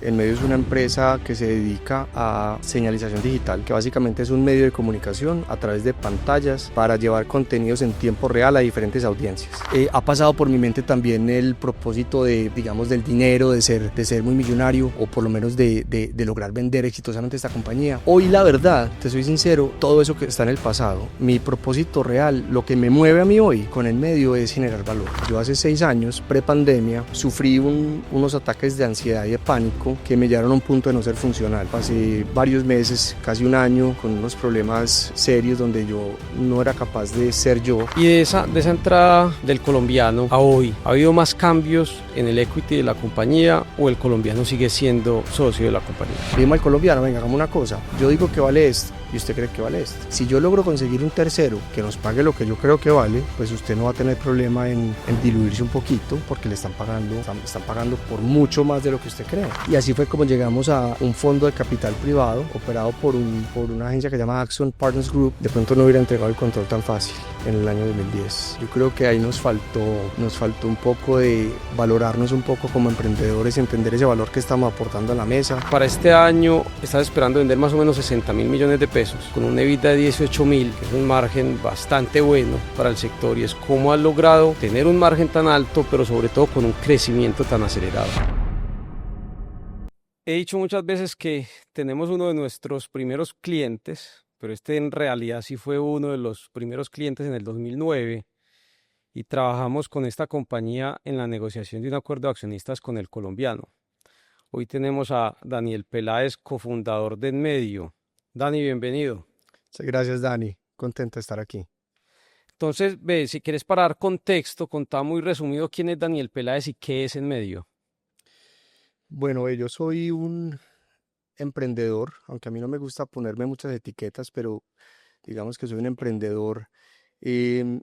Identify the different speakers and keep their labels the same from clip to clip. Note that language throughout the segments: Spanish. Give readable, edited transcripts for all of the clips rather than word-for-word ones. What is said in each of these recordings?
Speaker 1: Enmedio es una empresa que se dedica a señalización digital, que básicamente es un medio de comunicación a través de pantallas para llevar contenidos en tiempo real a diferentes audiencias. Ha pasado por mi mente también el propósito de, digamos, del dinero, de ser muy millonario o por lo menos de lograr vender exitosamente esta compañía. Hoy, la verdad, te soy sincero, todo eso que está en el pasado, mi propósito real, lo que me mueve a mí hoy con Enmedio es generar valor. Yo hace 6 años, pre-pandemia, sufrí unos ataques de ansiedad y de pánico que me llevaron a un punto de no ser funcional. Pasé varios meses, casi un año, con unos problemas serios donde yo no era capaz de ser yo.
Speaker 2: Y de esa entrada del colombiano a hoy, ¿ha habido más cambios en el equity de la compañía o el colombiano sigue siendo socio de la compañía?
Speaker 1: Dime al colombiano, venga, hagamos una cosa, yo digo que vale esto y usted cree que vale esto. Si yo logro conseguir un tercero que nos pague lo que yo creo que vale, pues usted no va a tener problema en diluirse un poquito porque le están pagando por mucho más de lo que usted cree. Y así fue como llegamos a un fondo de capital privado operado por una agencia que se llama Action Partners Group. De pronto no hubiera entregado el control tan fácil en el año 2010. Yo creo que ahí nos faltó un poco de valorarnos un poco como emprendedores, entender ese valor que estamos aportando a la mesa.
Speaker 2: Para este año estás esperando vender más o menos 60.000 millones de pesos con un EBITDA de 18.000, que es un margen bastante bueno para el sector, y es cómo has logrado tener un margen tan alto pero sobre todo con un crecimiento tan acelerado. He dicho muchas veces que tenemos uno de nuestros primeros clientes, pero este en realidad sí fue uno de los primeros clientes en el 2009 y trabajamos con esta compañía en la negociación de un acuerdo de accionistas con el colombiano. Hoy tenemos a Daniel Peláez, cofundador de Enmedio. Dani, bienvenido.
Speaker 1: Gracias, Dani, contento de estar aquí.
Speaker 2: Entonces, ve, si quieres para dar contexto, contá muy resumido quién es Daniel Peláez y qué es Enmedio.
Speaker 1: Bueno, yo soy un emprendedor, aunque a mí no me gusta ponerme muchas etiquetas, pero digamos que soy un emprendedor, em,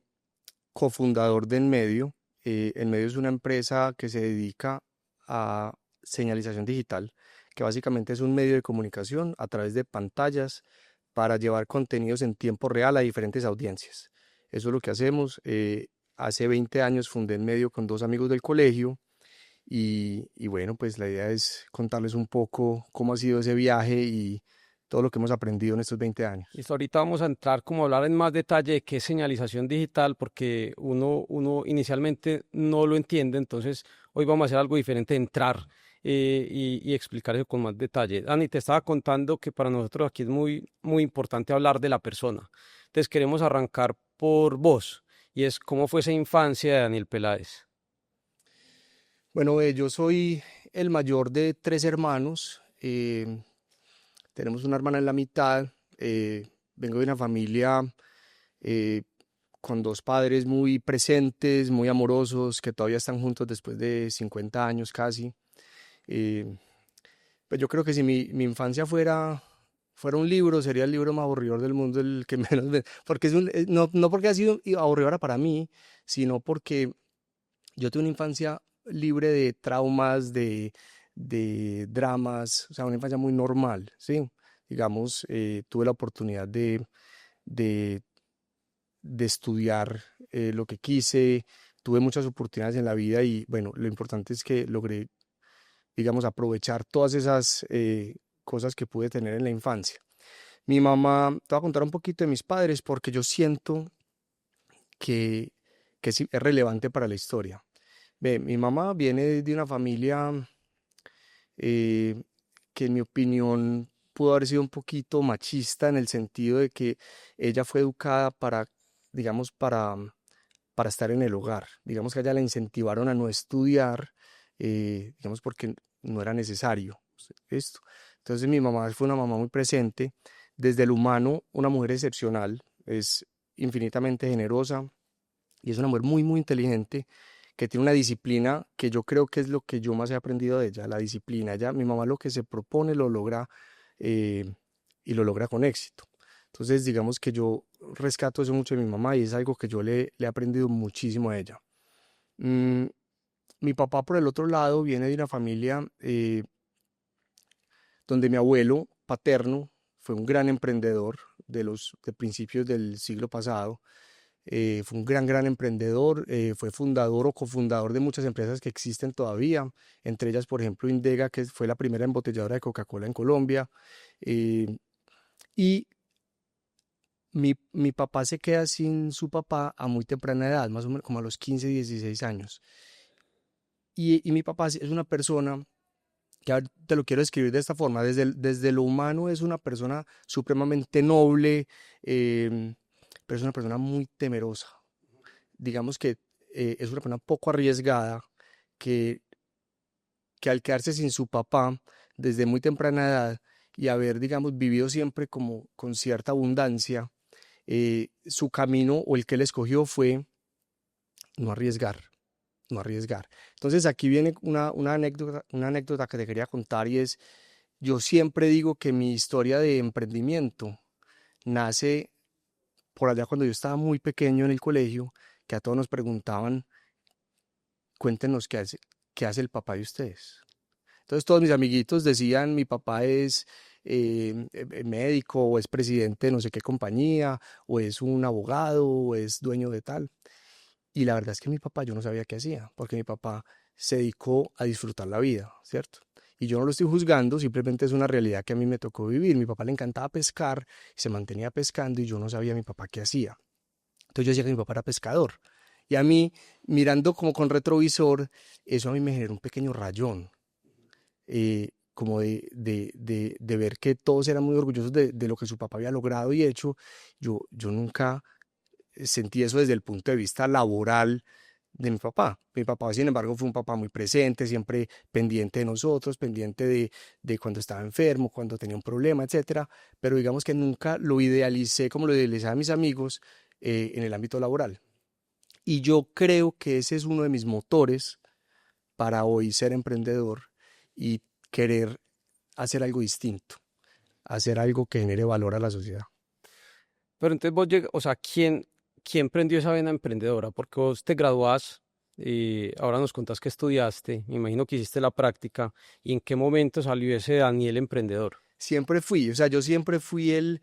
Speaker 1: cofundador de Enmedio. Enmedio es una empresa que se dedica a señalización digital, que básicamente es un medio de comunicación a través de pantallas para llevar contenidos en tiempo real a diferentes audiencias. Eso es lo que hacemos. Hace 20 años fundé Enmedio con 2 amigos del colegio y bueno, pues la idea es contarles un poco cómo ha sido ese viaje y todo lo que hemos aprendido en estos 20 años.
Speaker 2: Listo, ahorita vamos a entrar como a hablar en más detalle de qué es señalización digital, porque uno inicialmente no lo entiende, entonces hoy vamos a hacer algo diferente, entrar y explicar eso con más detalle. Dani, te estaba contando que para nosotros aquí es muy, muy importante hablar de la persona. Entonces queremos arrancar por vos, y es cómo fue esa infancia de Daniel Peláez.
Speaker 1: Bueno, yo soy el mayor de 3 hermanos. Tenemos una hermana en la mitad. Vengo de una familia eh, con 2 padres muy presentes, muy amorosos, que todavía están juntos después de 50 años casi. Eh, pues yo creo que si mi infancia fuera un libro, sería el libro más aburridor del mundo, el que menos porque no porque ha sido aburridora para mí, sino porque yo tuve una infancia libre de traumas, de dramas, o sea, una infancia muy normal, ¿sí? Digamos, tuve la oportunidad de, de estudiar lo que quise, tuve muchas oportunidades en la vida y bueno, lo importante es que logré, digamos, aprovechar todas esas cosas que pude tener en la infancia. Mi mamá, te voy a contar un poquito de mis padres porque yo siento que, que sí es relevante para la historia. Ve, mi mamá viene de una familia eh, que en mi opinión pudo haber sido un poquito machista en el sentido de que ella fue educada para, digamos, para estar en el hogar. Digamos que a ella la incentivaron a no estudiar, digamos, porque no era necesario esto. Entonces mi mamá fue una mamá muy presente, desde el humano, una mujer excepcional, es infinitamente generosa y es una mujer muy, muy inteligente que tiene una disciplina que yo creo que es lo que yo más he aprendido de ella, la disciplina. Mi mamá lo que se propone lo logra eh, y lo logra con éxito. Entonces, digamos que yo rescato eso mucho de mi mamá y es algo que yo le he aprendido muchísimo a ella. Mm, Mi papá, por el otro lado, viene de una familia donde mi abuelo paterno fue un gran emprendedor de principios del siglo pasado. fue un gran emprendedor, fue fundador o cofundador de muchas empresas que existen todavía, entre ellas, por ejemplo, Indega, que fue la primera embotelladora de Coca-Cola en Colombia. eh, y mi papá se queda sin su papá a muy temprana edad, más o menos como a los 15, 16 años. Y mi papá es una persona que te lo quiero describir de esta forma, desde lo humano es una persona supremamente noble, pero es una persona muy temerosa. Digamos que es una persona poco arriesgada, que, que al quedarse sin su papá desde muy temprana edad y haber, digamos, vivido siempre como con cierta abundancia, su camino o el que él escogió fue no arriesgar, no arriesgar. Entonces aquí viene una anécdota que te quería contar y es, yo siempre digo que mi historia de emprendimiento nace por allá cuando yo estaba muy pequeño en el colegio, que a todos nos preguntaban, cuéntenos qué hace el papá de ustedes. Entonces todos mis amiguitos decían, mi papá es médico o es presidente de no sé qué compañía o es un abogado o es dueño de tal. Y la verdad es que mi papá yo no sabía qué hacía, porque mi papá se dedicó a disfrutar la vida, ¿cierto? Y yo no lo estoy juzgando, simplemente es una realidad que a mí me tocó vivir. Mi papá le encantaba pescar, se mantenía pescando y yo no sabía mi papá qué hacía. Entonces yo decía que mi papá era pescador. Y a mí, mirando como con retrovisor, eso a mí me generó un pequeño rayón, como de ver que todos eran muy orgullosos de lo que su papá había logrado y hecho. Yo nunca sentí eso desde el punto de vista laboral de mi papá. Mi papá, sin embargo, fue un papá muy presente, siempre pendiente de nosotros, pendiente de cuando estaba enfermo, cuando tenía un problema, etcétera. Pero digamos que nunca lo idealicé como lo idealizaba a mis amigos en el ámbito laboral. Y yo creo que ese es uno de mis motores para hoy ser emprendedor y querer hacer algo distinto, hacer algo que genere valor a la sociedad.
Speaker 2: Pero entonces vos llegas, o sea, ¿quién prendió esa vena emprendedora? Porque vos te graduás y ahora nos contás que estudiaste, me imagino que hiciste la práctica, ¿y en qué momento salió ese Daniel emprendedor?
Speaker 1: Siempre fui, o sea, yo siempre fui el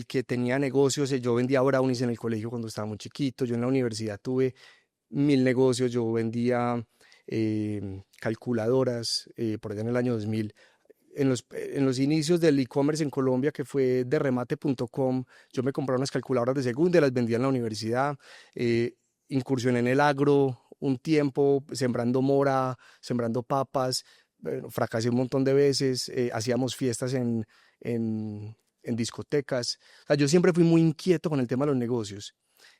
Speaker 1: que tenía negocios, yo vendía brownies en el colegio cuando estaba muy chiquito, yo en la universidad tuve 1000 negocios, yo vendía calculadoras por allá en el año 2000. En los inicios del e-commerce en Colombia, que fue de remate.com, yo me compraba unas calculadoras de segunda y las vendía en la universidad. Incursioné en el agro un tiempo, sembrando mora, sembrando papas. Bueno, fracasé un montón de veces. Hacíamos fiestas en discotecas. O sea, yo siempre fui muy inquieto con el tema de los negocios.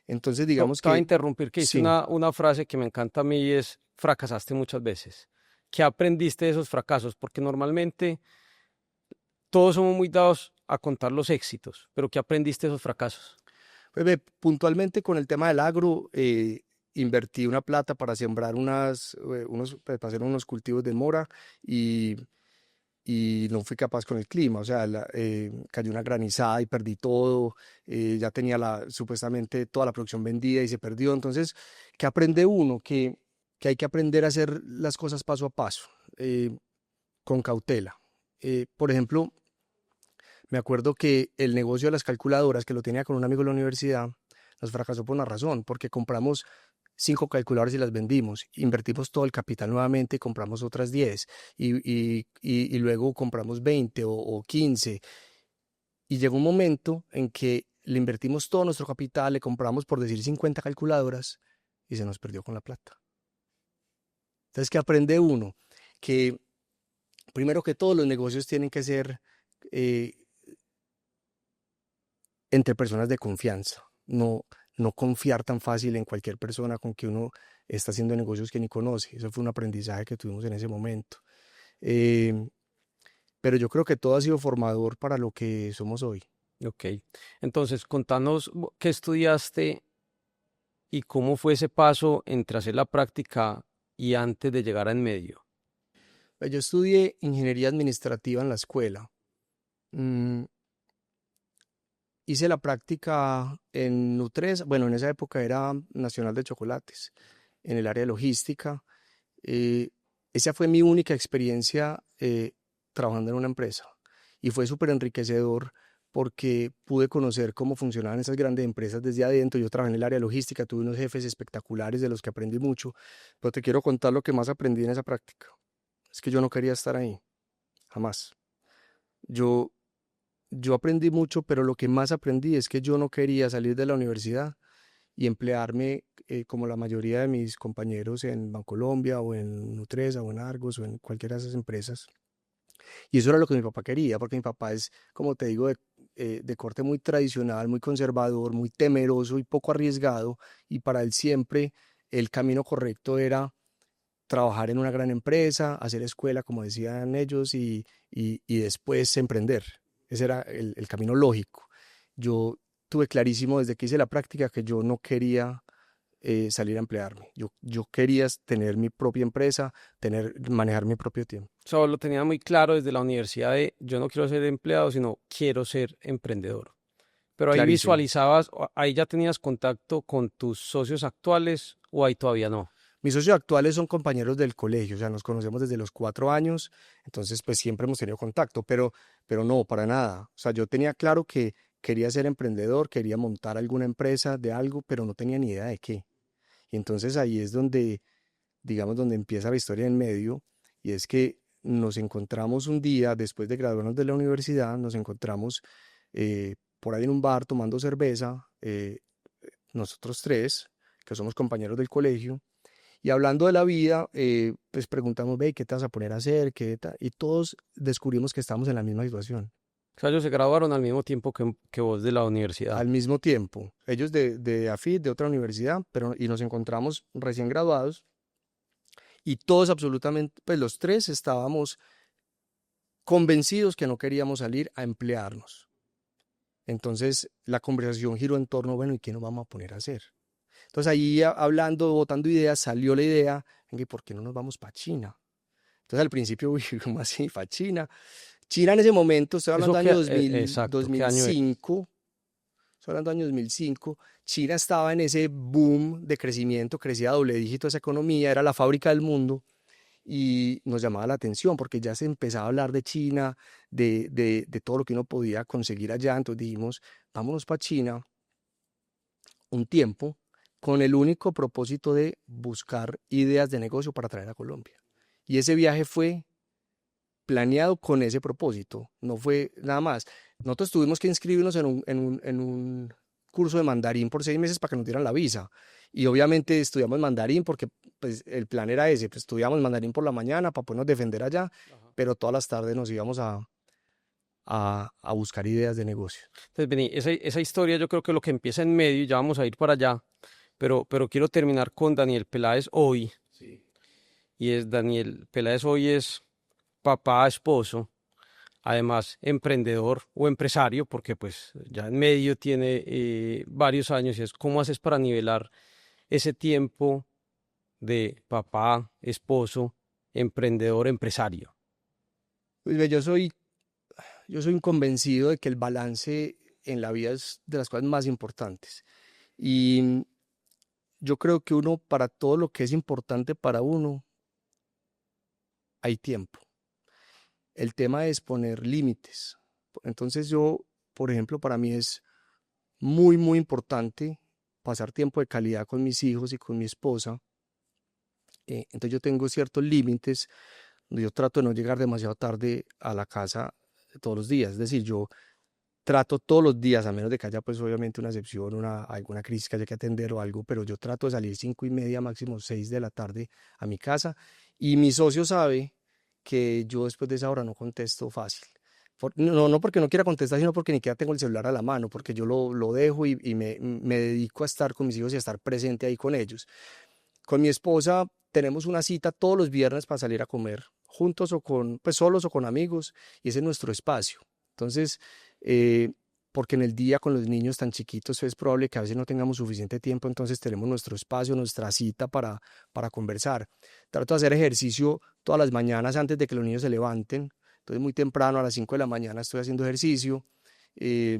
Speaker 1: Entonces,
Speaker 2: No,
Speaker 1: digamos
Speaker 2: te voy a
Speaker 1: que
Speaker 2: interrumpir, que hice
Speaker 1: sí.
Speaker 2: una frase que me encanta a mí y es, fracasaste muchas veces. ¿Qué aprendiste de esos fracasos? Porque normalmente todos somos muy dados a contar los éxitos, pero ¿qué aprendiste de esos fracasos?
Speaker 1: Pues ve, puntualmente con el tema del agro, invertí una plata para sembrar pues, para hacer unos cultivos de mora y, y no fui capaz con el clima, o sea, cayó una granizada y perdí todo, ya tenía supuestamente toda la producción vendida y se perdió. Entonces, ¿qué aprende uno? Que hay que aprender a hacer las cosas paso a paso, con cautela. Por ejemplo, me acuerdo que el negocio de las calculadoras, que lo tenía con un amigo de la universidad, nos fracasó por una razón, porque compramos 5 calculadoras y las vendimos, invertimos todo el capital nuevamente y compramos otras 10 y luego compramos 20 o 15 y llegó un momento en que le invertimos todo nuestro capital, le compramos por decir 50 calculadoras y se nos perdió con la plata. Entonces, ¿qué aprende uno? Que primero que todo los negocios tienen que ser eh, entre personas de confianza, no confiar tan fácil en cualquier persona con que uno está haciendo negocios que ni conoce. Eso fue un aprendizaje que tuvimos en ese momento. Eh, pero yo creo que todo ha sido formador para lo que somos hoy.
Speaker 2: Ok, entonces contanos qué estudiaste y cómo fue ese paso entre hacer la práctica y antes de llegar a en medio.
Speaker 1: Yo estudié ingeniería administrativa en la escuela. Mm, Hice la práctica en Nutresa, bueno, en esa época era Nacional de Chocolates, en el área de logística. Eh, Esa fue mi única experiencia trabajando en una empresa y fue súper enriquecedor porque pude conocer cómo funcionaban esas grandes empresas desde adentro. Yo trabajé en el área logística, tuve unos jefes espectaculares de los que aprendí mucho, pero te quiero contar lo que más aprendí en esa práctica. Es que yo no quería estar ahí, jamás. Yo, yo aprendí mucho, pero lo que más aprendí es que yo no quería salir de la universidad y emplearme como la mayoría de mis compañeros en Bancolombia o en Nutresa o en Argos o en cualquiera de esas empresas. Y eso era lo que mi papá quería, porque mi papá es, como te digo, de corte muy tradicional, muy conservador, muy temeroso y poco arriesgado. Y para él siempre el camino correcto era trabajar en una gran empresa, hacer escuela, como decían ellos, y después emprender. Ese era el camino lógico. Yo tuve clarísimo desde que hice la práctica que yo no quería salir a emplearme. Yo quería tener mi propia empresa, manejar mi propio tiempo.
Speaker 2: Solo lo tenía muy claro desde la universidad de yo no quiero ser empleado, sino quiero ser emprendedor. Pero ahí
Speaker 1: Clarísimo.
Speaker 2: visualizabas, ahí ya tenías contacto con tus socios actuales o ahí todavía no.
Speaker 1: Mis socios actuales son compañeros del colegio, o sea, nos conocemos desde los 4 años, entonces pues siempre hemos tenido contacto, pero no, para nada. O sea, yo tenía claro que quería ser emprendedor, quería montar alguna empresa de algo, pero no tenía ni idea de qué. Y entonces ahí es donde, digamos, donde empieza la historia en medio, y es que nos encontramos un día, después de graduarnos de la universidad, nos encontramos por ahí en un bar tomando cerveza, nosotros tres, que somos compañeros del colegio, y hablando de la vida, pues preguntamos, ve, ¿qué te vas a poner a hacer? Y todos descubrimos que estamos en la misma situación,
Speaker 2: O sea, ellos se graduaron al mismo tiempo que vos de la universidad.
Speaker 1: al mismo tiempo. Ellos de AFIT, de otra universidad, y nos encontramos recién graduados y todos absolutamente, pues los tres estábamos convencidos que no queríamos salir a emplearnos. Entonces la conversación giró en torno, bueno, ¿y qué nos vamos a poner a hacer? Entonces ahí hablando, botando ideas, salió la idea, venga, ¿y por qué no nos vamos para China? Entonces al principio, uy, ¿cómo así? ¿Para China? China en ese momento, estoy
Speaker 2: ¿Eso
Speaker 1: hablando del
Speaker 2: qué?
Speaker 1: año 2000,
Speaker 2: Exacto, ¿qué año es?
Speaker 1: 2005, estoy hablando del año 2005, China estaba en ese boom de crecimiento, crecía a doble dígito esa economía, era la fábrica del mundo y nos llamaba la atención porque ya se empezaba a hablar de China, de todo lo que uno podía conseguir allá, entonces dijimos, vámonos para China un tiempo con el único propósito de buscar ideas de negocio para traer a Colombia. Y ese viaje fue planeado con ese propósito, no fue nada más. Nosotros tuvimos que inscribirnos en un curso de mandarín por 6 meses para que nos dieran la visa. Y obviamente estudiamos mandarín porque pues, el plan era ese, pues, estudiamos mandarín por la mañana para podernos defender allá,
Speaker 2: Ajá.
Speaker 1: pero todas las tardes nos íbamos a buscar ideas de negocio.
Speaker 2: Entonces, vení, esa historia yo creo que lo que empieza en medio, y ya vamos a ir para allá, pero quiero terminar con Daniel Peláez hoy,
Speaker 1: Sí.
Speaker 2: y es Daniel Peláez hoy es papá, esposo, además emprendedor o empresario, porque pues ya en medio tiene varios años, y es cómo haces para nivelar ese tiempo de papá, esposo, emprendedor, empresario.
Speaker 1: Pues, ve, yo soy un convencido de que el balance en la vida es de las cosas más importantes. Y yo creo que uno, para todo lo que es importante para uno, hay tiempo. El tema es poner límites. Entonces por ejemplo, para mí es muy, muy importante pasar tiempo de calidad con mis hijos y con mi esposa. Entonces yo tengo ciertos límites. Yo trato de no llegar demasiado tarde a la casa todos los días. Es decir, yo trato todos los días, a menos de que haya pues obviamente una excepción, alguna crisis que haya que atender o algo, pero yo trato de salir 5:30, máximo 6 de la tarde a mi casa. Y mi socio sabe que yo después de esa hora no contesto fácil. No porque no quiera contestar, sino porque ni siquiera tengo el celular a la mano, porque yo lo dejo y me dedico a estar con mis hijos y a estar presente ahí con ellos. Con mi esposa tenemos una cita todos los viernes para salir a comer, juntos o pues solos o con amigos, y ese es nuestro espacio. Entonces, eh, porque en el día con los niños tan chiquitos es probable que a veces no tengamos suficiente tiempo, entonces tenemos nuestro espacio, nuestra cita para conversar. Trato de hacer ejercicio todas las mañanas antes de que los niños se levanten. Entonces, muy temprano, a las 5 de la mañana, estoy haciendo ejercicio. eh,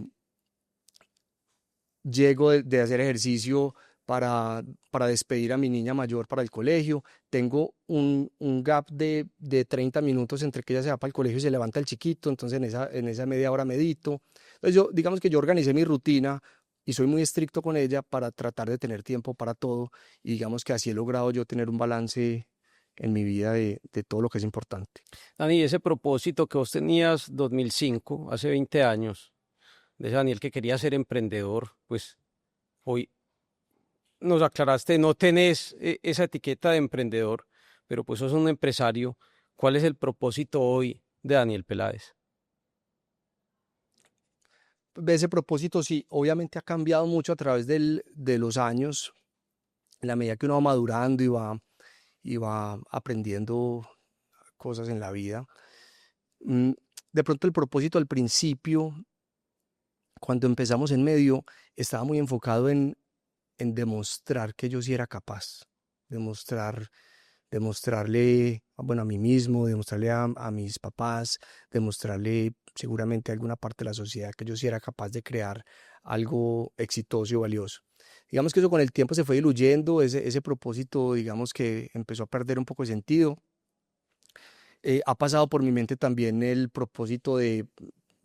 Speaker 1: Llego de hacer ejercicio, para despedir a mi niña mayor para el colegio. Tengo un gap de 30 minutos entre que ella se va para el colegio y se levanta el chiquito, entonces en esa media hora medito. Entonces digamos que yo organicé mi rutina y soy muy estricto con ella para tratar de tener tiempo para todo, y digamos que así he logrado yo tener un balance en mi vida de todo lo que es importante.
Speaker 2: Dani, ese propósito que vos tenías 2005, hace 20 años, de ese Daniel que quería ser emprendedor, pues hoy nos aclaraste, no tenés esa etiqueta de emprendedor, pero pues sos un empresario. ¿Cuál es el propósito hoy de Daniel Peláez?
Speaker 1: Ese propósito sí, obviamente ha cambiado mucho a través de los años, en la medida que uno va madurando y va aprendiendo cosas en la vida. Mm, De pronto el propósito al principio, cuando empezamos en medio, estaba muy enfocado en demostrar que yo sí era capaz, demostrar, demostrarle, bueno, a mí mismo, demostrarle a mis papás, demostrarle seguramente a alguna parte de la sociedad que yo sí era capaz de crear algo exitoso y valioso. Digamos que eso con el tiempo se fue diluyendo, ese propósito, digamos que empezó a perder un poco de sentido. Ha pasado por mi mente también el propósito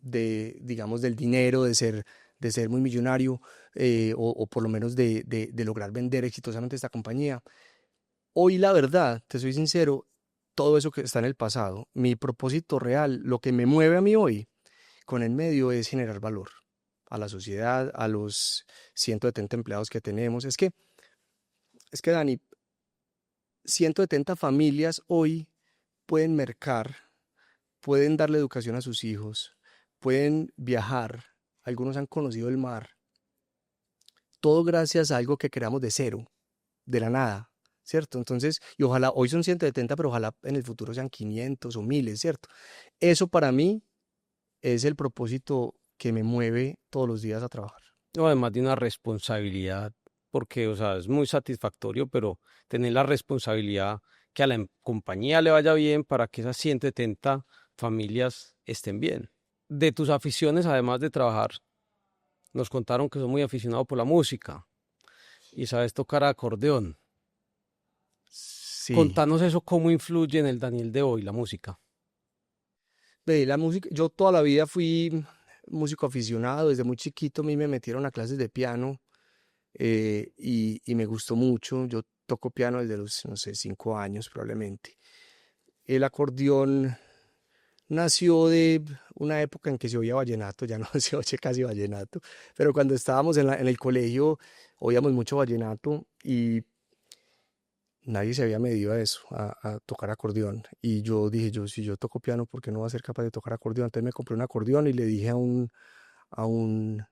Speaker 1: digamos, del dinero, de ser muy millonario, o por lo menos de lograr vender exitosamente esta compañía. Hoy, la verdad, te soy sincero, todo eso que está en el pasado, mi propósito real, lo que me mueve a mí hoy con el medio es generar valor a la sociedad, a los 170 empleados que tenemos. Es que Dani, 170 familias hoy pueden mercar, pueden darle educación a sus hijos, pueden viajar, algunos han conocido el mar, todo gracias a algo que creamos de cero, de la nada, ¿cierto? Entonces, y ojalá, hoy son 170, pero ojalá en el futuro sean 500 o miles, ¿cierto? Eso para mí es el propósito que me mueve todos los días a trabajar.
Speaker 2: No, además de una responsabilidad, porque, o sea, es muy satisfactorio, pero tener la responsabilidad que a la compañía le vaya bien para que esas 170 familias estén bien. De tus aficiones, además de trabajar, nos contaron que sos muy aficionado por la música y sabes tocar acordeón.
Speaker 1: Sí,
Speaker 2: Contanos eso, cómo influye en el Daniel de hoy la música.
Speaker 1: ve, la música, yo toda la vida fui músico aficionado, desde muy chiquito a mí me metieron a clases de piano, y me gustó mucho. Yo toco piano desde los, no sé, 5 años probablemente. El acordeón nació de una época en que se oía vallenato, ya no se oye casi vallenato, pero cuando estábamos en el colegio oíamos mucho vallenato y nadie se había medido a eso, a tocar acordeón. Y yo dije, si yo toco piano, ¿por qué no voy a ser capaz de tocar acordeón? Entonces me compré un acordeón y le dije a un, a un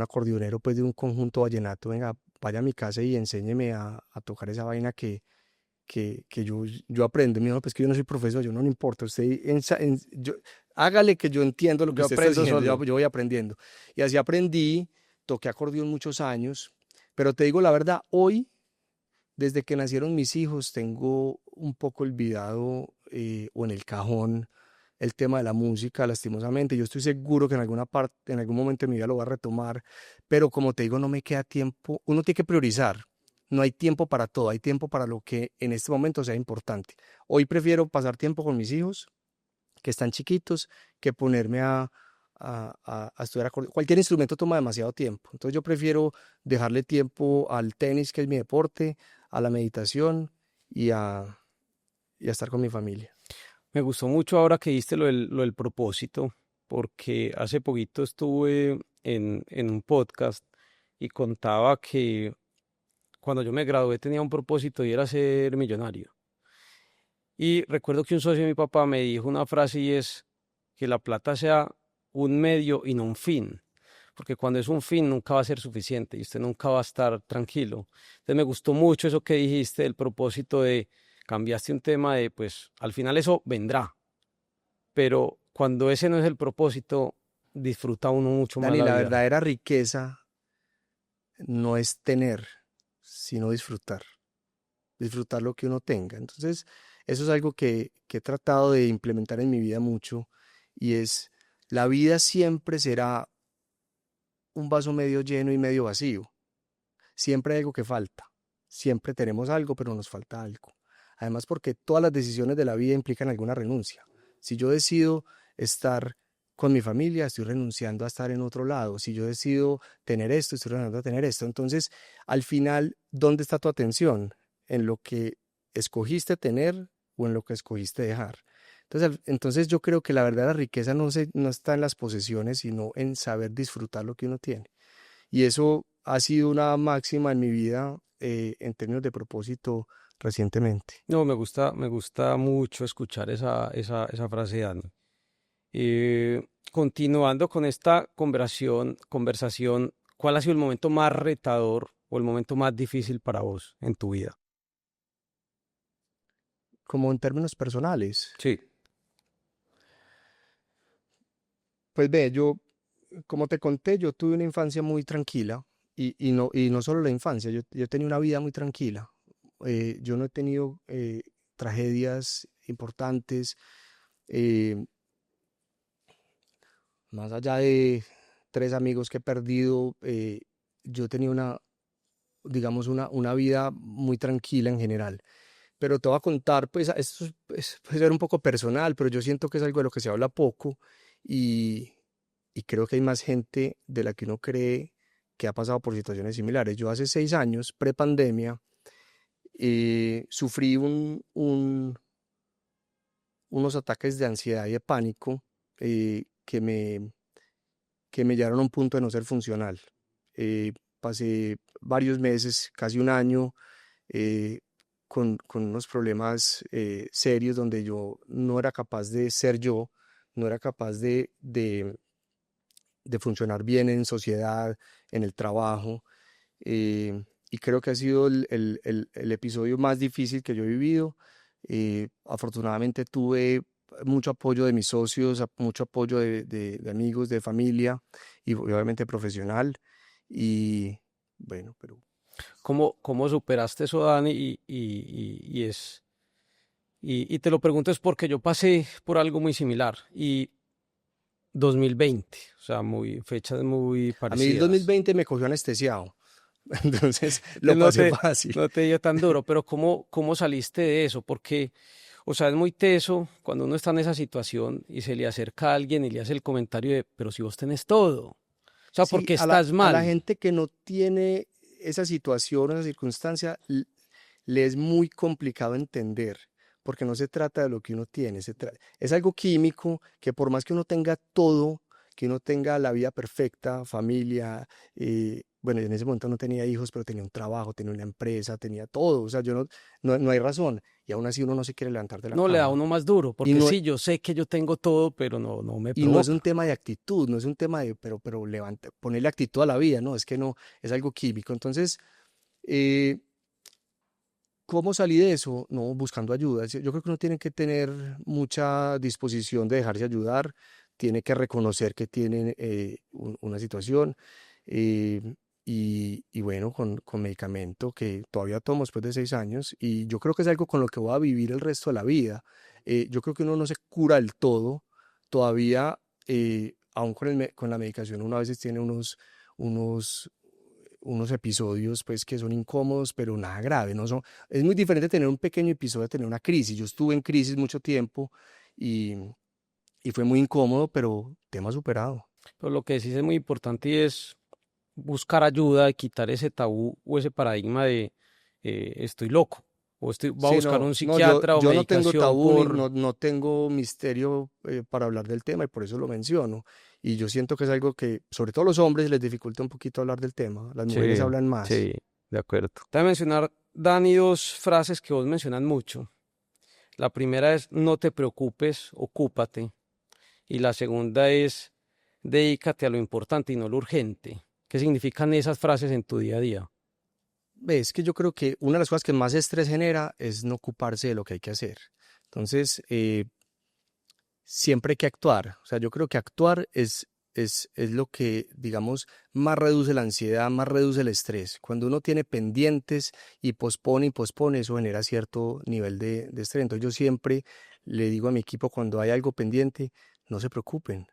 Speaker 1: acordeonero pues de un conjunto vallenato, venga, vaya a mi casa y enséñeme a tocar esa vaina que yo aprendo. Y me dijo, "No, pues que yo no soy profesor, yo no le importa, usted hágale que yo entiendo lo que
Speaker 2: Yo
Speaker 1: usted está
Speaker 2: aprendo
Speaker 1: haciendo,
Speaker 2: solo.
Speaker 1: yo voy aprendiendo". Y así aprendí, toqué acordeón muchos años, pero te digo la verdad, hoy, desde que nacieron mis hijos, tengo un poco olvidado, o en el cajón, el tema de la música, lastimosamente. Yo estoy seguro que en alguna parte, en algún momento de mi vida lo voy a retomar, pero como te digo, no me queda tiempo. Uno tiene que priorizar. No hay tiempo para todo, hay tiempo para lo que en este momento sea importante. Hoy prefiero pasar tiempo con mis hijos, que están chiquitos, que ponerme a estudiar acordeón. Cualquier instrumento toma demasiado tiempo. Entonces yo prefiero dejarle tiempo al tenis, que es mi deporte, a la meditación y y a estar con mi familia.
Speaker 2: Me gustó mucho ahora que diste lo del propósito, porque hace poquito estuve en un podcast y contaba que cuando yo me gradué tenía un propósito y era ser millonario. Y recuerdo que un socio de mi papá me dijo una frase y es que la plata sea un medio y no un fin, porque cuando es un fin nunca va a ser suficiente y usted nunca va a estar tranquilo. Entonces me gustó mucho eso que dijiste, el propósito de cambiaste un tema de, pues al final eso vendrá, pero cuando ese no es el propósito, disfruta uno mucho más
Speaker 1: Dani,
Speaker 2: la
Speaker 1: la
Speaker 2: vida.
Speaker 1: verdadera riqueza no es tener, sino disfrutar. Disfrutar lo que uno tenga. Entonces, eso es algo que he tratado de implementar en mi vida mucho, y es, la vida siempre será un vaso medio lleno y medio vacío. siempre hay algo que falta. Siempre tenemos algo, pero nos falta algo. Además, porque todas las decisiones de la vida implican alguna renuncia. Si yo decido estar con mi familia, estoy renunciando a estar en otro lado. Si yo decido tener esto, estoy renunciando a tener esto. Entonces, al final, ¿dónde está tu atención? ¿En lo que escogiste tener o en lo que escogiste dejar? Entonces yo creo que la verdadera riqueza no está en las posesiones, sino en saber disfrutar lo que uno tiene. Y eso ha sido una máxima en mi vida en términos de propósito recientemente.
Speaker 2: No, me gusta mucho escuchar esa frase, Dani. Continuando con esta conversación, ¿cuál ha sido el momento más retador o el momento más difícil para vos en tu vida?
Speaker 1: Como en términos personales,
Speaker 2: Sí.
Speaker 1: pues ve, como te conté, yo tuve una infancia muy tranquila y no solo la infancia, yo tenía una vida muy tranquila. Yo no he tenido tragedias importantes, eh, más allá de 3 amigos que he perdido, yo tenía digamos, una vida muy tranquila en general. Pero te voy a contar, pues puede ser un poco personal, pero yo siento que es algo de lo que se habla poco y, y creo que hay más gente de la que uno cree que ha pasado por situaciones similares. Yo hace 6 años, prepandemia, sufrí unos ataques de ansiedad y de pánico que me llevaron a un punto de no ser funcional. Pasé varios meses, casi un año, eh, con unos problemas serios donde yo no era capaz de ser yo, no era capaz de funcionar bien en sociedad, en el trabajo. Y creo que ha sido el episodio más difícil que yo he vivido. Afortunadamente tuve mucho apoyo de mis socios, mucho apoyo de amigos, de familia y obviamente profesional. Y bueno, pero
Speaker 2: ¿Cómo superaste eso, Dani? Y te lo pregunto es porque yo pasé por algo muy similar y 2020, o sea, fechas muy
Speaker 1: a mí el
Speaker 2: parecidas.
Speaker 1: 2020 me cogió anestesiado, entonces lo
Speaker 2: Entonces
Speaker 1: pasé fácil.
Speaker 2: no te dio tan duro, pero ¿cómo saliste de eso? Porque, o sea, es muy teso cuando uno está en esa situación y se le acerca a alguien y le hace el comentario de, pero si vos tenés todo, o sea, ¿por
Speaker 1: Sí,
Speaker 2: qué estás
Speaker 1: a la
Speaker 2: mal?
Speaker 1: gente que no tiene esa situación, esa circunstancia, le es muy complicado entender, porque no se trata de lo que uno tiene, es algo químico que por más que uno tenga todo, que uno tenga la vida perfecta, familia, bueno, en ese momento no tenía hijos, pero tenía un trabajo, tenía una empresa, tenía todo, o sea, no hay razón, y aún así uno no se quiere levantar de la
Speaker 2: No le da a
Speaker 1: cama.
Speaker 2: uno más duro,
Speaker 1: Y
Speaker 2: porque
Speaker 1: no,
Speaker 2: sí, yo sé que yo tengo todo, pero no me
Speaker 1: y no es un
Speaker 2: provoca.
Speaker 1: tema de actitud, no es un tema de, pero levanta, ponerle actitud a la vida, no, es que no, es algo químico. Entonces, eh, ¿cómo salí de eso? No, buscando ayuda. Yo creo que uno tiene que tener mucha disposición de dejarse ayudar, tiene que reconocer que tiene una situación eh, y bueno, con medicamento que todavía tomo después de 6 años y yo creo que es algo con lo que voy a vivir el resto de la vida. Yo creo que uno no se cura del todo, todavía, aún con la medicación, uno a veces tiene unos, unos episodios pues que son incómodos, pero nada grave, no son, es muy diferente tener un pequeño episodio a tener una crisis. Yo estuve en crisis mucho tiempo y, y fue muy incómodo, pero tema superado.
Speaker 2: Pero lo que sí es muy importante y es buscar ayuda y quitar ese tabú o ese paradigma de estoy loco o voy a
Speaker 1: Sí,
Speaker 2: buscar
Speaker 1: no,
Speaker 2: un
Speaker 1: no,
Speaker 2: psiquiatra o
Speaker 1: yo no tengo
Speaker 2: medicación
Speaker 1: tabú ni
Speaker 2: por...
Speaker 1: no tengo misterio para hablar del tema y por eso lo menciono. Y yo siento que es algo que, sobre todo a los hombres, les dificulta un poquito hablar del tema. Las mujeres
Speaker 2: Sí,
Speaker 1: hablan más.
Speaker 2: sí, de acuerdo. Te voy a mencionar, Dani, dos frases que vos mencionas mucho. La primera es no te preocupes, ocúpate. Y la segunda es dedícate a lo importante y no lo urgente. ¿Qué significan esas frases en tu día a día?
Speaker 1: Ves que yo creo que una de las cosas que más estrés genera es no ocuparse de lo que hay que hacer. Entonces, siempre hay que actuar. O sea, yo creo que actuar es lo que, digamos, más reduce la ansiedad, más reduce el estrés. Cuando uno tiene pendientes y pospone, eso genera cierto nivel de estrés. Entonces yo siempre le digo a mi equipo cuando hay algo pendiente, no se preocupen,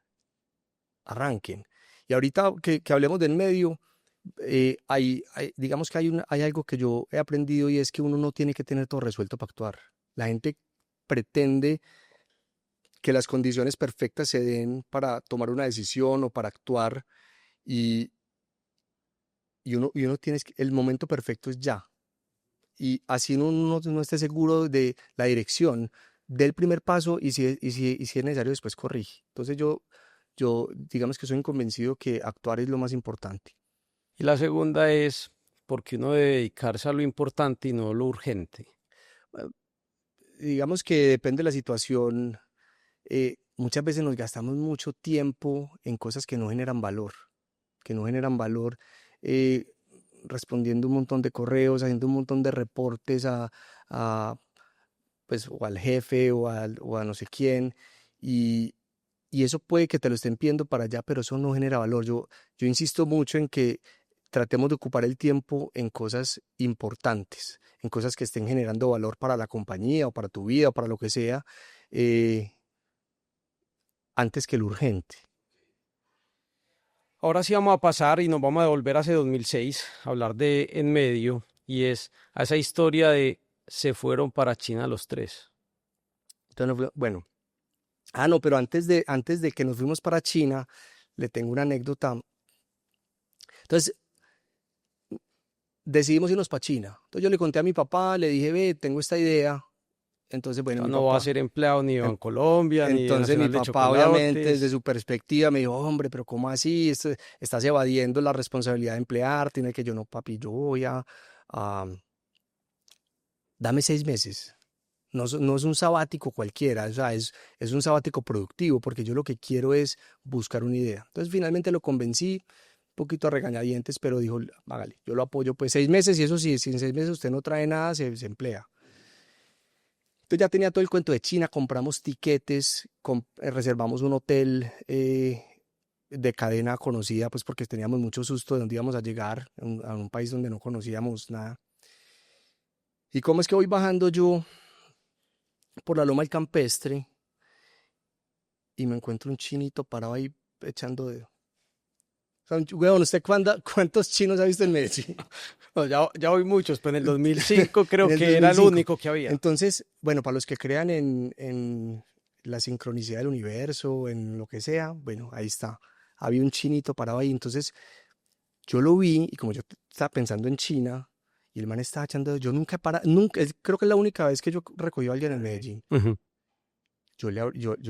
Speaker 1: arranquen. Y ahorita que hablemos del medio, digamos que hay algo que yo he aprendido y es que uno no tiene que tener todo resuelto para actuar. La gente pretende que las condiciones perfectas se den para tomar una decisión o para actuar y, y uno tiene, el momento perfecto es ya. Y así uno no esté seguro de la dirección, dé el primer paso y si es necesario después corrige. Entonces yo digamos que soy convencido que actuar es lo más importante.
Speaker 2: Y la segunda es porque uno debe dedicarse a lo importante y no lo urgente.
Speaker 1: Eh, Digamos que depende de la situación. Muchas veces nos gastamos mucho tiempo en cosas que no generan valor, eh, respondiendo un montón de correos, haciendo un montón de reportes a, pues, o al jefe o a no sé quién, y, y eso puede que te lo estén pidiendo para allá, pero eso no genera valor. Yo insisto mucho en que tratemos de ocupar el tiempo en cosas importantes, en cosas que estén generando valor para la compañía o para tu vida o para lo que sea. eh, Antes que lo urgente.
Speaker 2: Ahora sí vamos a pasar y nos vamos a devolver hacia 2006, a hablar de En Medio, y es a esa historia de se fueron para China los tres.
Speaker 1: Entonces, bueno, no, pero antes de que nos fuimos para China, le tengo una anécdota. Entonces, decidimos irnos para China. Entonces yo le conté a mi papá, le dije, ve, tengo esta idea. Entonces, bueno,
Speaker 2: O sea,
Speaker 1: mi
Speaker 2: no va a
Speaker 1: papá,
Speaker 2: ser empleado ni de
Speaker 1: en-
Speaker 2: Bancolombia, ni de
Speaker 1: entonces mi
Speaker 2: Nacional de
Speaker 1: papá obviamente desde
Speaker 2: Chocolates.
Speaker 1: su perspectiva me dijo, hombre, pero ¿cómo así? Estás evadiendo la responsabilidad de emplear, tiene que yo no, papi, yo voy a dame 6 meses. No es un sabático cualquiera, o sea, es un sabático productivo, porque yo lo que quiero es buscar una idea. Entonces finalmente lo convencí, un poquito a regañadientes, pero dijo, hágale, yo lo apoyo pues 6 meses y eso sí, si en 6 meses usted no trae nada, se emplea. Entonces ya tenía todo el cuento de China, compramos tiquetes, reservamos un hotel de cadena conocida, pues porque teníamos mucho susto de dónde íbamos a llegar, a un país donde no conocíamos nada. ¿Y cómo es que voy bajando yo por la loma del campestre y me encuentro un chinito parado ahí echando dedo? O sea, weón, ¿usted cuántos chinos ha visto en Medellín?
Speaker 2: No, ya hoy muchos, pero en el 2005
Speaker 1: En
Speaker 2: creo
Speaker 1: el
Speaker 2: que era el
Speaker 1: 2005.
Speaker 2: único que había.
Speaker 1: Entonces, bueno, para los que crean en la sincronicidad del universo, en lo que sea, bueno, ahí está. Había un chinito parado ahí. Entonces, yo lo vi y como yo estaba pensando en China y el man estaba echando dedo, yo nunca para, nunca, creo que es la única vez que yo recogí a alguien en Medellín.
Speaker 2: Ujú.
Speaker 1: Yo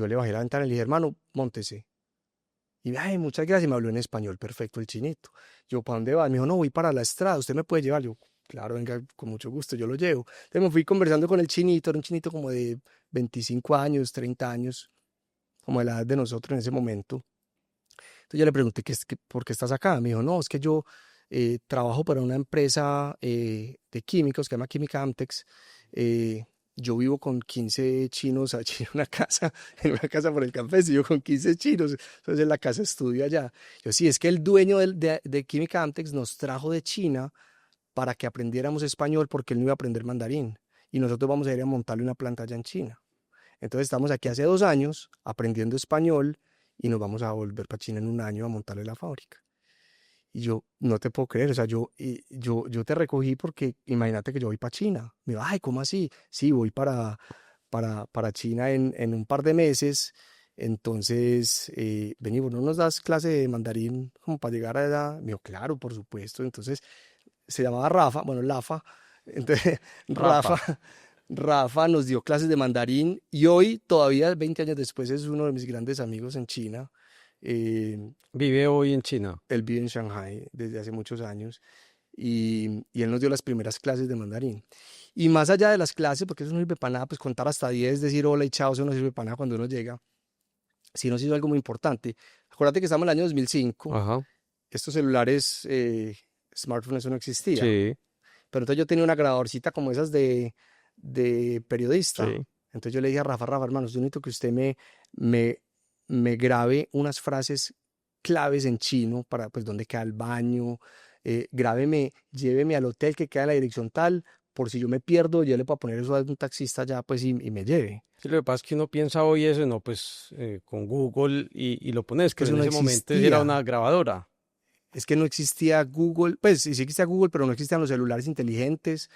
Speaker 1: le bajé la ventana y le dije, hermano, móntese. Y ay, muchas gracias, me habló en español, perfecto el chinito. Yo, ¿para dónde vas? Me dijo, no, voy para la estrada, ¿usted me puede llevar? Yo, claro, venga, con mucho gusto, yo lo llevo. Entonces me fui conversando con el chinito, era un chinito como de 25 años, 30 años, como de la edad de nosotros en ese momento. Entonces yo le pregunté, ¿por qué estás acá? Me dijo, no, es que yo trabajo para una empresa de químicos que se llama Química Amtex. Yo vivo con 15 chinos allí en una casa por el campestre, yo con 15 chinos, entonces en la casa estudio allá. Yo, sí, es que el dueño de Química Amtex nos trajo de China para que aprendiéramos español porque él no iba a aprender mandarín y nosotros vamos a ir a montarle una planta allá en China. Entonces estamos aquí hace 2 años aprendiendo español y nos vamos a volver para China en un año a montarle la fábrica. Y yo, no te puedo creer, o sea, yo te recogí porque imagínate que yo voy para China. Me dijo, ay, ¿cómo así? Sí, voy para China en un par de meses. Entonces, vení, ¿vos no nos das clase de mandarín como para llegar a edad? Me dijo, claro, por supuesto. Entonces, se llamaba Rafa, bueno, Lafa. Entonces,
Speaker 2: Rafa,
Speaker 1: Rafa, Rafa nos dio clases de mandarín y hoy, todavía 20 años después, es uno de mis grandes amigos en China. Eh,
Speaker 2: vive hoy en China.
Speaker 1: Él vive en Shanghai desde hace muchos años y él nos dio las primeras clases de mandarín. Y más allá de las clases, porque eso no sirve para nada, pues contar hasta 10, decir hola y chao, eso no sirve para nada cuando uno llega. Sí nos hizo algo muy importante. Acuérdate que estamos en el año 2005,
Speaker 2: Ajá,
Speaker 1: estos celulares, smartphones, eso no existía.
Speaker 2: sí,
Speaker 1: Pero entonces yo tenía una grabadorcita como esas de periodista.
Speaker 2: sí.
Speaker 1: Entonces yo le dije a Rafa, hermano, yo necesito que usted me, me grabe unas frases claves en chino para, pues, dónde queda el baño. Grábeme, lléveme al hotel que queda en la dirección tal, por si yo me pierdo, yo le puedo poner eso a un taxista ya, pues, y me lleve.
Speaker 2: Sí, lo que pasa es que uno piensa hoy eso, no, pues con Google y lo pones,
Speaker 1: Es que
Speaker 2: pero
Speaker 1: eso
Speaker 2: en
Speaker 1: no
Speaker 2: ese momento era una
Speaker 1: existía.
Speaker 2: grabadora.
Speaker 1: es que no existía Google, pues sí existía Google, pero no existían los celulares inteligentes.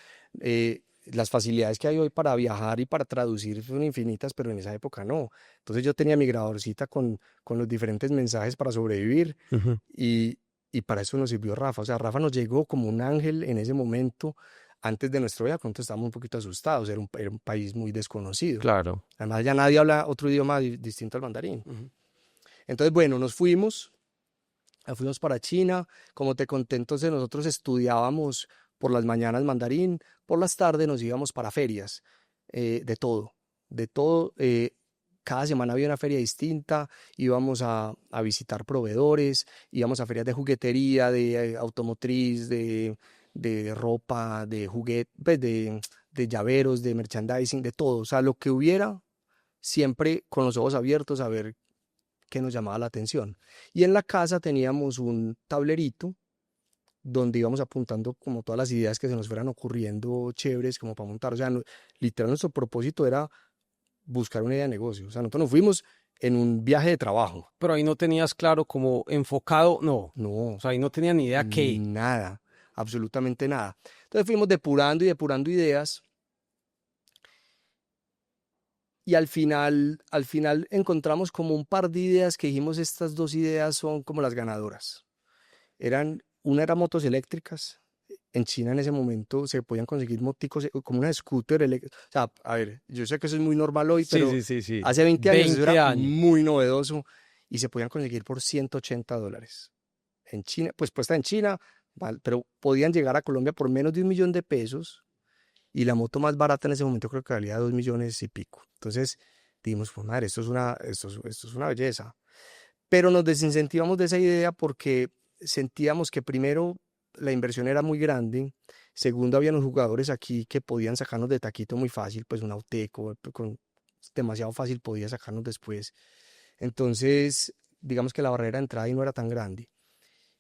Speaker 1: Las facilidades que hay hoy para viajar y para traducir son infinitas, pero en esa época no. Entonces yo tenía mi grabadorcita con los diferentes mensajes para sobrevivir
Speaker 2: Ujú.
Speaker 1: y, y para eso nos sirvió Rafa. O sea, Rafa nos llegó como un ángel en ese momento. Antes de nuestro viaje, pronto estábamos un poquito asustados, era un país muy desconocido.
Speaker 2: Claro.
Speaker 1: Además, ya nadie habla otro idioma distinto al mandarín.
Speaker 2: Ujú.
Speaker 1: Entonces, bueno, fuimos para China. Como te conté, entonces nosotros estudiábamos por las mañanas mandarín, por las tardes nos íbamos para ferias, de todo, de todo. Cada semana había una feria distinta, íbamos a visitar proveedores, íbamos a ferias de juguetería, de automotriz, de ropa, de juguete, pues de llaveros, de merchandising, de todo. O sea, lo que hubiera, siempre con los ojos abiertos a ver qué nos llamaba la atención. Y en la casa teníamos un tablerito donde íbamos apuntando como todas las ideas que se nos fueran ocurriendo chéveres como para montar. O sea, literal nuestro propósito era buscar una idea de negocio. O sea, nosotros nos fuimos en un viaje de trabajo.
Speaker 2: Pero ahí no tenías claro como enfocado, no. O
Speaker 1: No,
Speaker 2: sea, ahí no tenía ni idea qué.
Speaker 1: nada, absolutamente nada. Entonces fuimos depurando y depurando ideas y al final encontramos como un par de ideas que dijimos, estas dos ideas son como las ganadoras. Una era motos eléctricas. En China en ese momento se podían conseguir moticos como una scooter eléctrica. O sea, a ver, yo sé que eso es muy normal hoy,
Speaker 2: Sí,
Speaker 1: pero
Speaker 2: sí, sí, sí.
Speaker 1: hace 20 años eso
Speaker 2: 20
Speaker 1: era
Speaker 2: años.
Speaker 1: muy novedoso y se podían conseguir por $180. En China, pues puesta en China, pero podían llegar a Colombia por menos de $1.000.000 y la moto más barata en ese momento creo que valía 2 millones y pico. Entonces dijimos, pues madre, esto es una belleza. Pero nos desincentivamos de esa idea porque sentíamos que primero la inversión era muy grande, segundo había unos jugadores aquí que podían sacarnos de taquito muy fácil, pues un Auteco demasiado fácil podía sacarnos después. Entonces, digamos que la barrera de entrada ahí no era tan grande.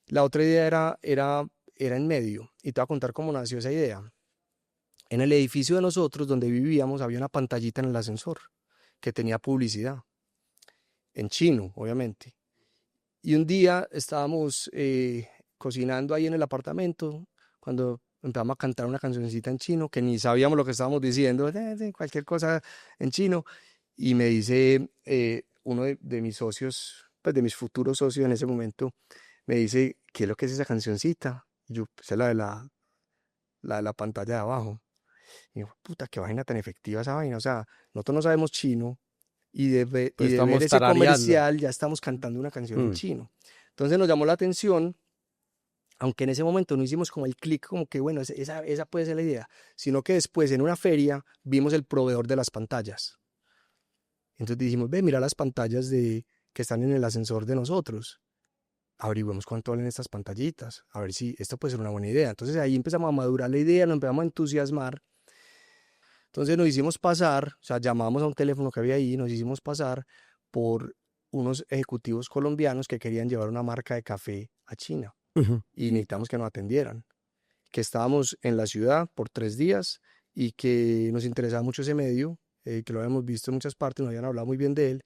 Speaker 1: La otra idea era en medio y te voy a contar cómo nació esa idea. En el edificio de nosotros donde vivíamos había una pantallita en el ascensor que tenía publicidad, en chino, obviamente. Y un día estábamos cocinando ahí en el apartamento cuando empezamos a cantar una cancioncita en chino que ni sabíamos lo que estábamos diciendo, cualquier cosa en chino. Y me dice uno de mis socios, pues de mis futuros socios en ese momento, me dice, ¿qué es lo que es esa cancioncita? Y yo, pues es la de la pantalla de abajo. Y yo, puta, qué vaina tan efectiva esa vaina. O sea, nosotros no sabemos chino y
Speaker 2: Pues
Speaker 1: de ver
Speaker 2: estamos
Speaker 1: ese
Speaker 2: tarareando.
Speaker 1: comercial ya estamos cantando una canción en
Speaker 2: Mm.
Speaker 1: chino. Entonces nos llamó la atención, aunque en ese momento no hicimos como el clic, como que bueno, esa puede ser la idea, sino que después en una feria vimos el proveedor de las pantallas. Entonces dijimos, ve, mira las pantallas que están en el ascensor de nosotros. Averigüemos cuánto valen estas pantallitas, a ver si esto puede ser una buena idea. Entonces ahí empezamos a madurar la idea, nos empezamos a entusiasmar. Entonces nos hicimos pasar, o sea, llamamos a un teléfono que había ahí, nos hicimos pasar por unos ejecutivos colombianos que querían llevar una marca de café a China
Speaker 2: Ujú.
Speaker 1: y necesitamos que nos atendieran, que estábamos en la ciudad por 3 días y que nos interesaba mucho ese medio, que lo habíamos visto en muchas partes, nos habían hablado muy bien de él.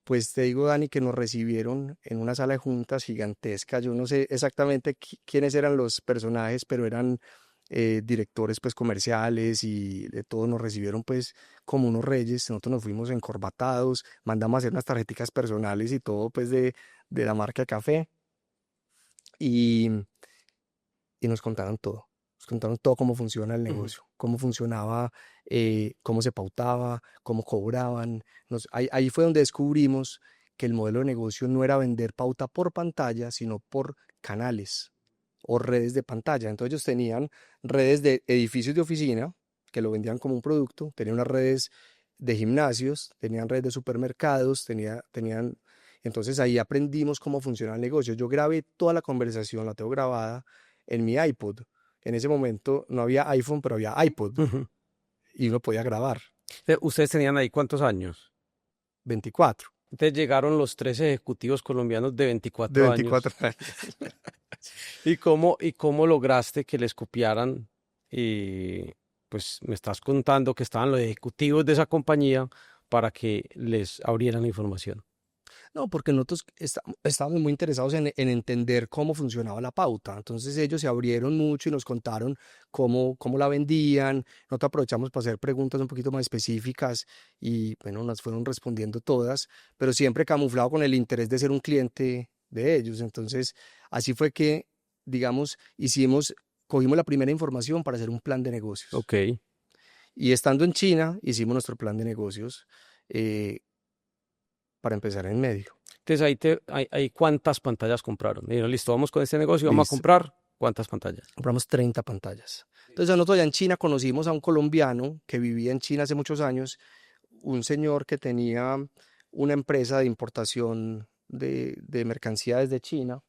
Speaker 1: Pues te digo, Dani, que nos recibieron en una sala de juntas gigantesca. Yo no sé exactamente quiénes eran los personajes, pero eran directores pues comerciales y de todo nos recibieron pues como unos reyes. Nosotros nos fuimos encorbatados, mandamos a hacer unas tarjeticas personales y todo pues de la marca de café y, y nos contaron todo. Nos contaron todo cómo funciona el
Speaker 2: Ujú.
Speaker 1: negocio, cómo funcionaba, cómo se pautaba, cómo cobraban. Ahí fue donde descubrimos que el modelo de negocio no era vender pauta por pantalla, sino por canales o redes de pantalla. Entonces ellos tenían redes de edificios de oficina que lo vendían como un producto, tenían unas redes de gimnasios, tenían redes de supermercados, tenían... Entonces ahí aprendimos cómo funciona el negocio. Yo grabé toda la conversación, la tengo grabada en mi iPod. En ese momento no había iPhone, pero había iPod
Speaker 2: Ujú.
Speaker 1: y uno podía grabar.
Speaker 2: ¿Ustedes tenían ahí cuántos años?
Speaker 1: 24,
Speaker 2: Entonces llegaron los tres ejecutivos colombianos de
Speaker 1: de
Speaker 2: 24
Speaker 1: 24
Speaker 2: años.
Speaker 1: años.
Speaker 2: ¿Y cómo lograste que les copiaran? Y pues me estás contando que estaban los ejecutivos de esa compañía para que les abrieran la información.
Speaker 1: No, porque nosotros estábamos muy interesados en entender cómo funcionaba la pauta. Entonces ellos se abrieron mucho y nos contaron cómo la vendían. Nosotros aprovechamos para hacer preguntas un poquito más específicas y bueno, nos fueron respondiendo todas, pero siempre camuflado con el interés de ser un cliente de ellos. Entonces así fue que, digamos, cogimos la primera información para hacer un plan de negocios.
Speaker 2: Ok.
Speaker 1: Y estando en China, hicimos nuestro plan de negocios eh, para empezar en medio.
Speaker 2: Entonces ahí ¿cuántas pantallas compraron? Dijeron, listo, vamos con este negocio, vamos a
Speaker 1: Listo.
Speaker 2: comprar, ¿cuántas pantallas?
Speaker 1: Compramos 30 pantallas. Entonces nosotros allá en China conocimos a un colombiano que vivía en China hace muchos años, un señor que tenía una empresa de importación de mercancía desde China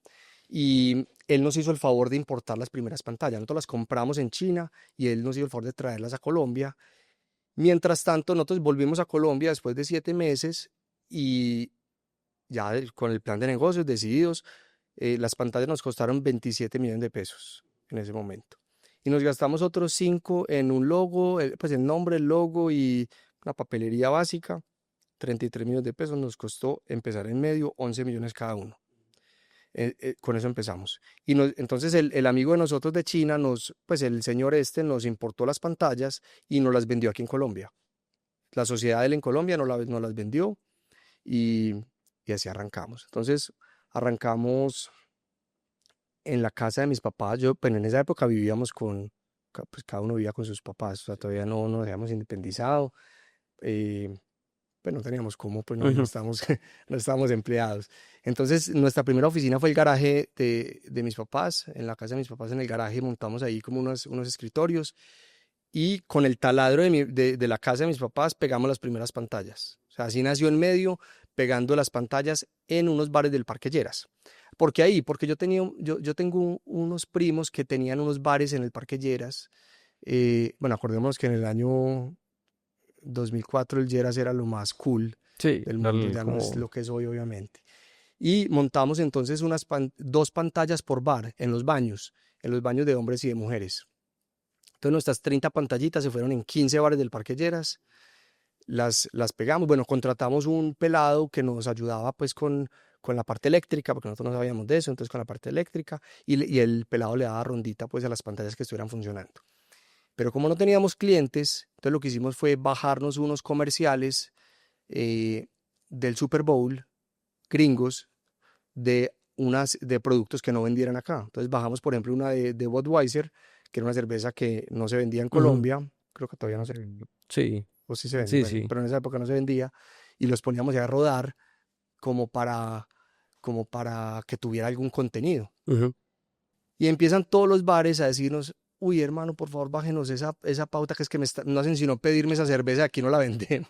Speaker 1: y él nos hizo el favor de importar las primeras pantallas. Nosotros las compramos en China y él nos hizo el favor de traerlas a Colombia. Mientras tanto, nosotros volvimos a Colombia después de 7 meses y ya con el plan de negocios decididos, las pantallas nos costaron 27 millones de pesos en ese momento. Y nos gastamos otros 5 en un logo, pues el nombre, el logo y una papelería básica. 33 millones de pesos nos costó empezar en medio, 11 millones cada uno. Con eso empezamos. Y entonces el amigo de nosotros de China, pues el señor nos importó las pantallas y nos las vendió aquí en Colombia. La sociedad de él en Colombia nos las vendió y así arrancamos. Entonces arrancamos en la casa de mis papás. Pues en esa época vivíamos pues cada uno vivía con sus papás, o sea, todavía no nos habíamos independizado. eh, pues no teníamos cómo, pues no
Speaker 2: Ujú.
Speaker 1: estábamos, no estábamos empleados. Entonces, nuestra primera oficina fue el garaje de mis papás. En la casa de mis papás, en el garaje, montamos ahí como unos escritorios y con el taladro de la casa de mis papás pegamos las primeras pantallas. O sea, así nació en medio, pegando las pantallas en unos bares del Parque Lleras. ¿Por qué ahí? Porque yo tengo unos primos que tenían unos bares en el Parque Lleras. Bueno, acordémonos que en el año 2004 el Lleras era lo más cool
Speaker 2: Sí,
Speaker 1: del mundo, ya no es
Speaker 2: como...
Speaker 1: lo que es hoy, obviamente. Y montamos entonces dos pantallas por bar en los baños de hombres y de mujeres. Entonces nuestras 30 pantallitas se fueron en 15 bares del Parque Lleras, las pegamos, bueno, contratamos un pelado que nos ayudaba pues con la parte eléctrica, porque nosotros no sabíamos de eso, entonces con la parte eléctrica, y el pelado le daba rondita pues a las pantallas que estuvieran funcionando. Pero como no teníamos clientes, entonces lo que hicimos fue bajarnos unos comerciales del Super Bowl gringos de productos que no vendieran acá. Entonces bajamos, por ejemplo, una de Budweiser, que era una cerveza que no se vendía en
Speaker 2: Ujú.
Speaker 1: Colombia, creo que todavía no se vende,
Speaker 2: Sí,
Speaker 1: o sí se vende,
Speaker 2: sí,
Speaker 1: bueno,
Speaker 2: sí.
Speaker 1: pero en esa época no se vendía, y los poníamos ya a rodar como para que tuviera algún contenido.
Speaker 2: Ujú.
Speaker 1: Y empiezan todos los bares a decirnos, uy, hermano, por favor, bájenos esa pauta que es que no hacen sino pedirme esa cerveza, aquí no la vendemos.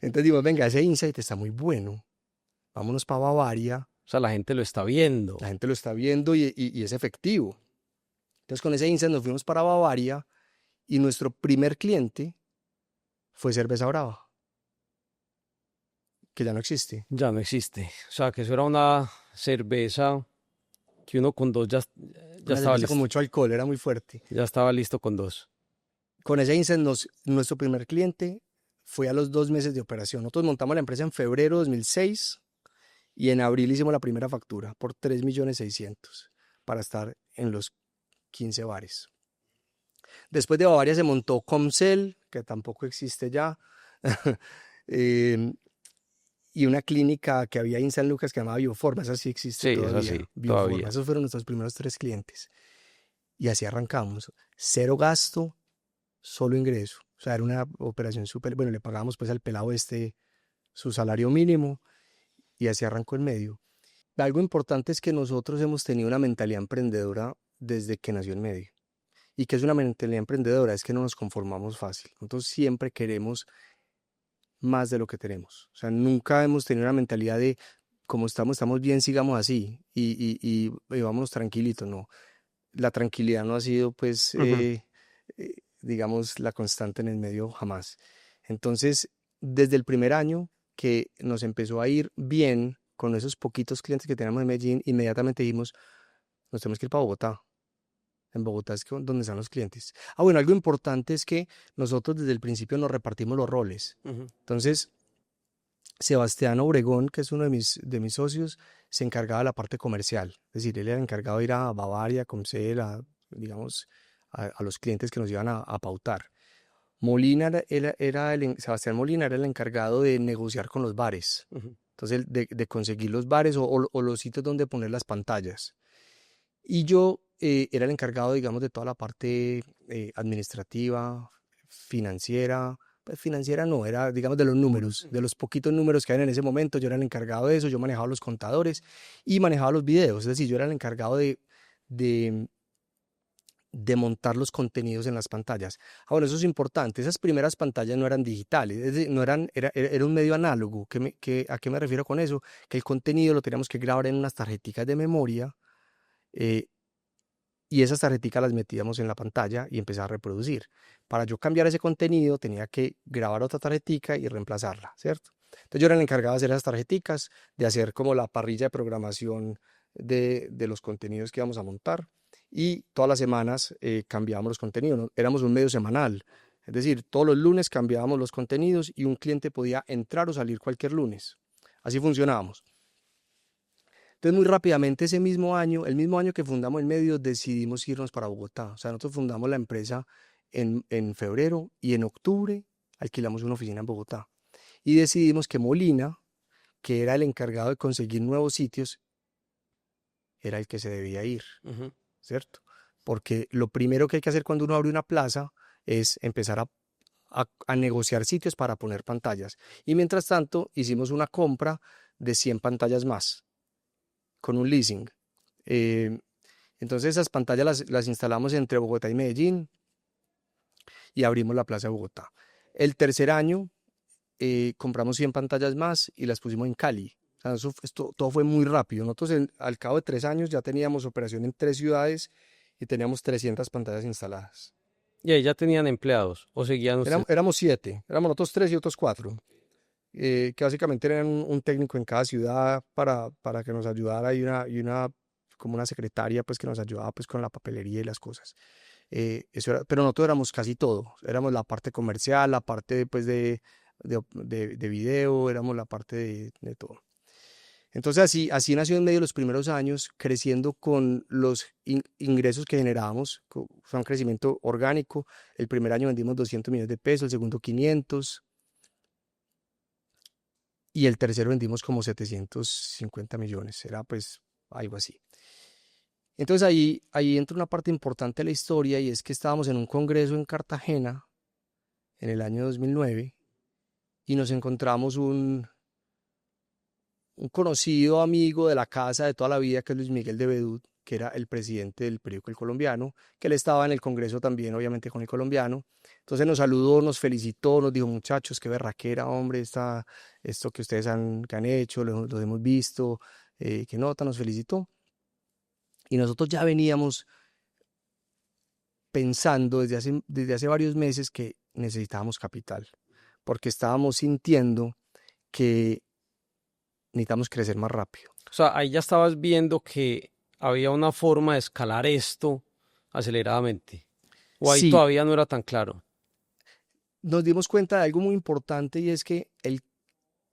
Speaker 1: Entonces digo, venga, ese insight está muy bueno, vámonos para Bavaria,
Speaker 2: O sea, la gente lo está viendo.
Speaker 1: la gente lo está viendo y es efectivo. Entonces con ese insight nos fuimos para Bavaria y nuestro primer cliente fue Cerveza Brava, que ya no existe.
Speaker 2: Ya no existe. O sea, que eso era una cerveza que uno con dos ya
Speaker 1: Una
Speaker 2: estaba
Speaker 1: cerveza con
Speaker 2: listo.
Speaker 1: mucho alcohol, era muy fuerte.
Speaker 2: Ya estaba listo con dos.
Speaker 1: Con ese insight nuestro primer cliente fue a los 2 meses de operación. Nosotros montamos la empresa en febrero de 2006 y en abril hicimos la primera factura por 3.600.000 para estar en los 15 bares. Después de Bavaria se montó Comcel, que tampoco existe ya, eh, y una clínica que había ahí en San Lucas que se llamaba Bioforma, esa sí existe
Speaker 2: Sí, es
Speaker 1: todavía,
Speaker 2: así,
Speaker 1: Bioforma.
Speaker 2: todavía.
Speaker 1: Esos fueron nuestros primeros 3 clientes. Y así arrancamos. Cero gasto, solo ingreso. O sea, era una operación súper, bueno, le pagamos pues al pelado su salario mínimo y así arrancó en medio. Algo importante es que nosotros hemos tenido una mentalidad emprendedora desde que nació en medio. ¿Y qué es una mentalidad emprendedora? Es que no nos conformamos fácil. Nosotros siempre queremos más de lo que tenemos. O sea, nunca hemos tenido una mentalidad de como estamos bien, sigamos así y vámonos tranquilitos. No, la tranquilidad no ha sido pues,
Speaker 2: Ujú.
Speaker 1: digamos, la constante en el medio jamás. Entonces, desde el primer año que nos empezó a ir bien con esos poquitos clientes que tenemos en Medellín, inmediatamente dijimos, nos tenemos que ir para Bogotá. En Bogotá es donde están los clientes. Ah, bueno, algo importante es que nosotros desde el principio nos repartimos los roles.
Speaker 2: Ujú.
Speaker 1: Entonces, Sebastián Obregón, que es uno de mis socios, se encargaba de la parte comercial. Es decir, él era encargado de ir a Bavaria, Comcel, digamos, a los clientes que nos iban a pautar. Molina Sebastián Molina era el encargado de negociar con los bares.
Speaker 2: Ujú.
Speaker 1: Entonces, de conseguir los bares o los sitios donde poner las pantallas. Y yo era el encargado, digamos, de toda la parte administrativa, financiera. Pues financiera no, era, digamos, de los números, de los poquitos números que había en ese momento. Yo era el encargado de eso, yo manejaba los contadores y manejaba los videos. Es decir, yo era el encargado de, de montar los contenidos en las pantallas. Bueno, eso es importante. Esas primeras pantallas no eran digitales, es decir, no eran, era un medio análogo. ¿A qué me refiero con eso? Que el contenido lo teníamos que grabar en unas tarjeticas de memoria, eh, y esas tarjeticas las metíamos en la pantalla y empezaba a reproducir. Para yo cambiar ese contenido tenía que grabar otra tarjetica y reemplazarla, ¿cierto? Entonces yo era el encargado de hacer esas tarjeticas, de hacer como la parrilla de programación de los contenidos que íbamos a montar, y todas las semanas cambiábamos los contenidos, ¿no? Éramos un medio semanal, es decir, todos los lunes cambiábamos los contenidos y un cliente podía entrar o salir cualquier lunes. Así funcionábamos. Entonces, muy rápidamente ese mismo año, el mismo año que fundamos el medio, decidimos irnos para Bogotá. O sea, nosotros fundamos la empresa en febrero y en octubre alquilamos una oficina en Bogotá. Y decidimos que Molina, que era el encargado de conseguir nuevos sitios, era el que se debía ir,
Speaker 2: Ujú.
Speaker 1: ¿cierto? Porque lo primero que hay que hacer cuando uno abre una plaza es empezar a negociar sitios para poner pantallas. Y mientras tanto, hicimos una compra de 100 pantallas más con un leasing. Eh, entonces esas pantallas las instalamos entre Bogotá y Medellín y abrimos la Plaza de Bogotá. El tercer año compramos 100 pantallas más y las pusimos en Cali. O sea, todo fue muy rápido. Nosotros al cabo de 3 años ya teníamos operación en 3 ciudades y teníamos 300 pantallas instaladas.
Speaker 2: Y ahí ya tenían empleados o seguían ustedes.
Speaker 1: Éramos 7, éramos nosotros 3 y otros 4, que básicamente eran un técnico en cada ciudad para que nos ayudara como una secretaria pues que nos ayudaba pues con la papelería y las cosas. Eso era, pero nosotros éramos casi todo, éramos la parte comercial, la parte pues de video, éramos la parte de todo. Entonces así nació en medio de los primeros años, creciendo con los ingresos que generábamos. Fue un crecimiento orgánico. El primer año vendimos 200 millones de pesos, el segundo 500, y el tercero vendimos como 750 millones, era pues algo así. Entonces ahí entra una parte importante de la historia, y es que estábamos en un congreso en Cartagena en el año 2009 y nos encontramos un conocido amigo de la casa de toda la vida, que es Luis Miguel de Bedut, que era el presidente del periódico El Colombiano, que él estaba en el congreso también, obviamente, con El Colombiano. Entonces nos saludó, nos felicitó, nos dijo: muchachos, qué berraquera, hombre, esto que ustedes que han hecho, lo hemos visto, qué nota, nos felicitó. Y nosotros ya veníamos pensando desde hace varios meses que necesitábamos capital, porque estábamos sintiendo que necesitamos crecer más rápido.
Speaker 2: O sea, ahí ya estabas viendo que había una forma de escalar esto aceleradamente. O ahí
Speaker 1: Sí,
Speaker 2: todavía no era tan claro.
Speaker 1: nos dimos cuenta de algo muy importante, y es que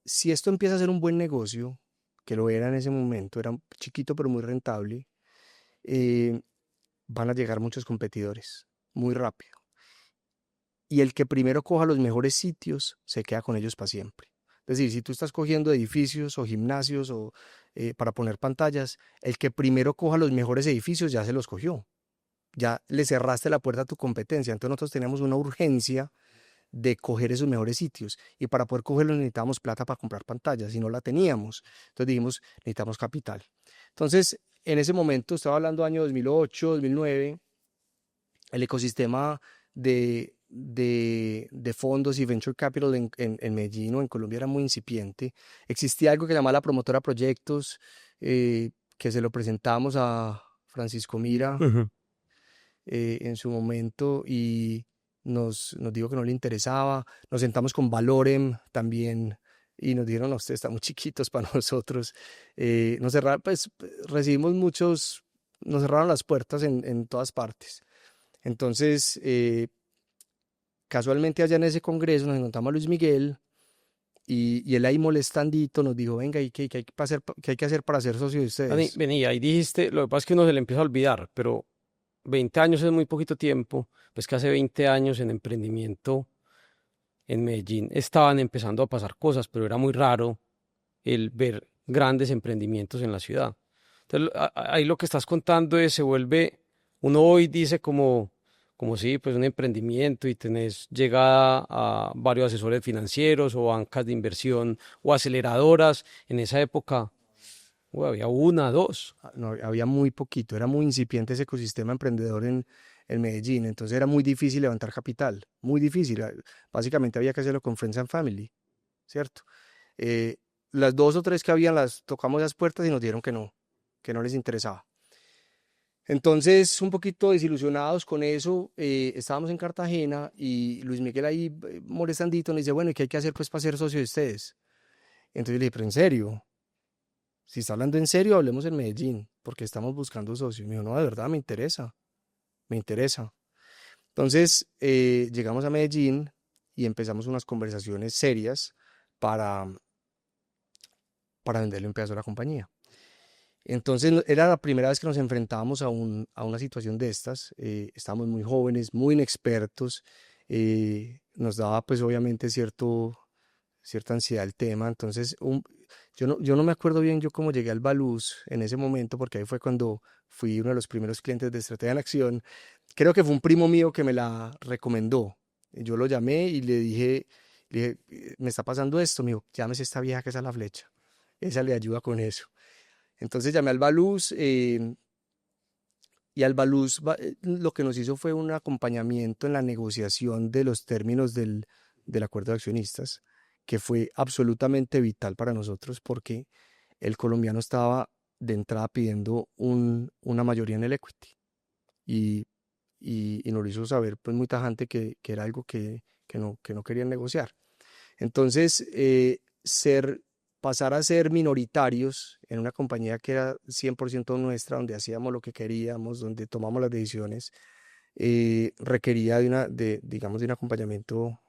Speaker 1: si esto empieza a ser un buen negocio, que lo era en ese momento, era chiquito pero muy rentable, eh, van a llegar muchos competidores muy rápido. Y el que primero coja los mejores sitios se queda con ellos para siempre. Es decir, si tú estás cogiendo edificios o gimnasios para poner pantallas, el que primero coja los mejores edificios ya se los cogió. Ya le cerraste la puerta a tu competencia. Entonces nosotros teníamos una urgencia de coger esos mejores sitios, y para poder cogerlos necesitábamos plata para comprar pantallas y no la teníamos. Entonces dijimos: necesitamos capital. Entonces, en ese momento, estaba hablando año 2008, 2009, el ecosistema de fondos y venture capital en Medellín o en Colombia era muy incipiente. Existía algo que llamaba la promotora Proyectos, que se lo presentamos a Francisco Mira
Speaker 2: Ujú.
Speaker 1: en su momento, y nos dijo que no le interesaba. Nos sentamos con Valorem también y nos dijeron: no, ustedes están muy chiquitos para nosotros. Nos cerraron, pues recibimos nos cerraron las puertas en todas partes. Entonces, casualmente allá en ese congreso nos encontramos a Luis Miguel y él ahí molestandito nos dijo, venga, ¿y qué hay que hacer, qué hay que hacer para ser socio de
Speaker 2: Dani,
Speaker 1: ustedes?
Speaker 2: vení, ahí dijiste, lo que pasa es que uno se le empieza a olvidar, pero 20 años es muy poquito tiempo, pues que hace 20 años en emprendimiento en Medellín estaban empezando a pasar cosas, pero era muy raro el ver grandes emprendimientos en la ciudad. Entonces, ahí lo que estás contando es, se vuelve, uno hoy dice como sí, pues un emprendimiento y tenés llegada a varios asesores financieros o bancas de inversión o aceleradoras. En esa época, había una, dos.
Speaker 1: No, había muy poquito, era muy incipiente ese ecosistema emprendedor en Medellín, entonces era muy difícil levantar capital, muy difícil. Básicamente había que hacerlo con Friends and Family, ¿cierto? Eh, las dos o tres que habían, las tocamos las puertas y nos dijeron que no les interesaba. Entonces, un poquito desilusionados con eso, estábamos en Cartagena y Luis Miguel ahí molestandito nos dice, bueno, ¿y qué hay que hacer pues para ser socio de ustedes? Entonces yo le dije, pero en serio, si está hablando en serio, hablemos en Medellín, porque estamos buscando socios. Me dijo, no, de verdad me interesa, me interesa. Entonces, llegamos a Medellín y empezamos unas conversaciones serias para, para venderle un pedazo a la compañía. Entonces era la primera vez que nos enfrentábamos a una situación de estas. Estábamos muy jóvenes, muy inexpertos. Nos daba pues obviamente cierta ansiedad el tema. Entonces yo no me acuerdo bien yo cómo llegué al Baluz en ese momento, porque ahí fue cuando fui uno de los primeros clientes de Estrategia en Acción. Creo que fue un primo mío que me la recomendó. Yo lo llamé y le dije, me está pasando esto. Me dijo, llámese a esta vieja que es a la flecha. Esa le ayuda con eso. Entonces llamé al Baluz y al Baluz lo que nos hizo fue un acompañamiento en la negociación de los términos del acuerdo de accionistas, que fue absolutamente vital para nosotros porque el colombiano estaba de entrada pidiendo una mayoría en el equity y, y nos lo hizo saber pues muy tajante que era algo que no querían negociar. Entonces, pasar a ser minoritarios en una compañía que era 100% nuestra, donde hacíamos lo que queríamos, donde tomamos las decisiones, requería digamos, de un acompañamiento